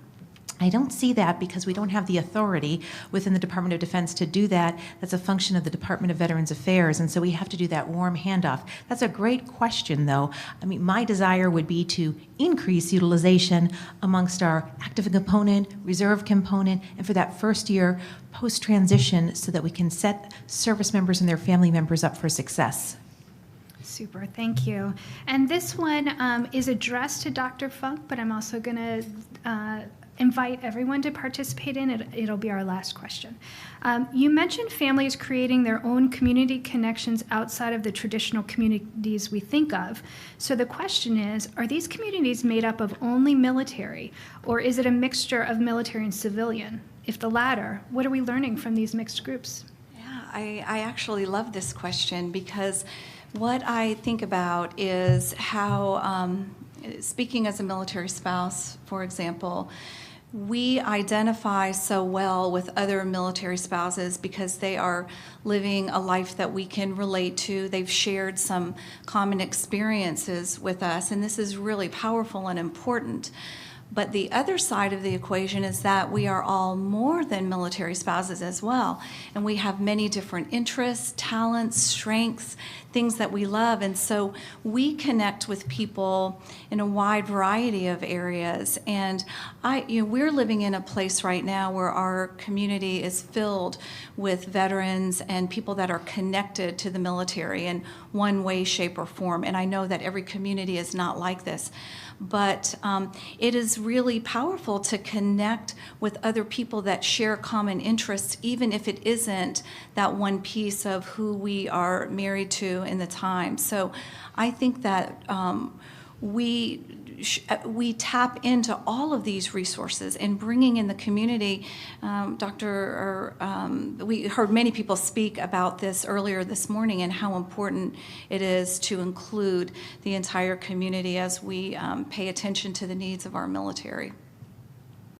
I don't see that because we don't have the authority within the Department of Defense to do that. That's a function of the Department of Veterans Affairs, and so we have to do that warm handoff. That's a great question, though. I mean, my desire would be to increase utilization amongst our active component, reserve component, and for that first year post-transition so that we can set service members and their family members up for success. Super, thank you. And this one is addressed to Dr. Funk, but I'm also going to invite everyone to participate in it. It'll be our last question. You mentioned families creating their own community connections outside of the traditional communities we think of. So the question is, are these communities made up of only military, or is it a mixture of military and civilian? If the latter, what are we learning from these mixed groups? Yeah, I actually love this question, because what I think about is how, speaking as a military spouse, for example, we identify so well with other military spouses because they are living a life that we can relate to. They've shared some common experiences with us, and this is really powerful and important. But the other side of the equation is that we are all more than military spouses as well. And we have many different interests, talents, strengths, things that we love. And so we connect with people in a wide variety of areas. And we're living in a place right now where our community is filled with veterans and people that are connected to the military in one way, shape, or form. And I know that every community is not like this. But it is really powerful to connect with other people that share common interests, even if it isn't that one piece of who we are married to in the time. So I think that we tap into all of these resources and bringing in the community. We heard many people speak about this earlier this morning and how important it is to include the entire community as we pay attention to the needs of our military.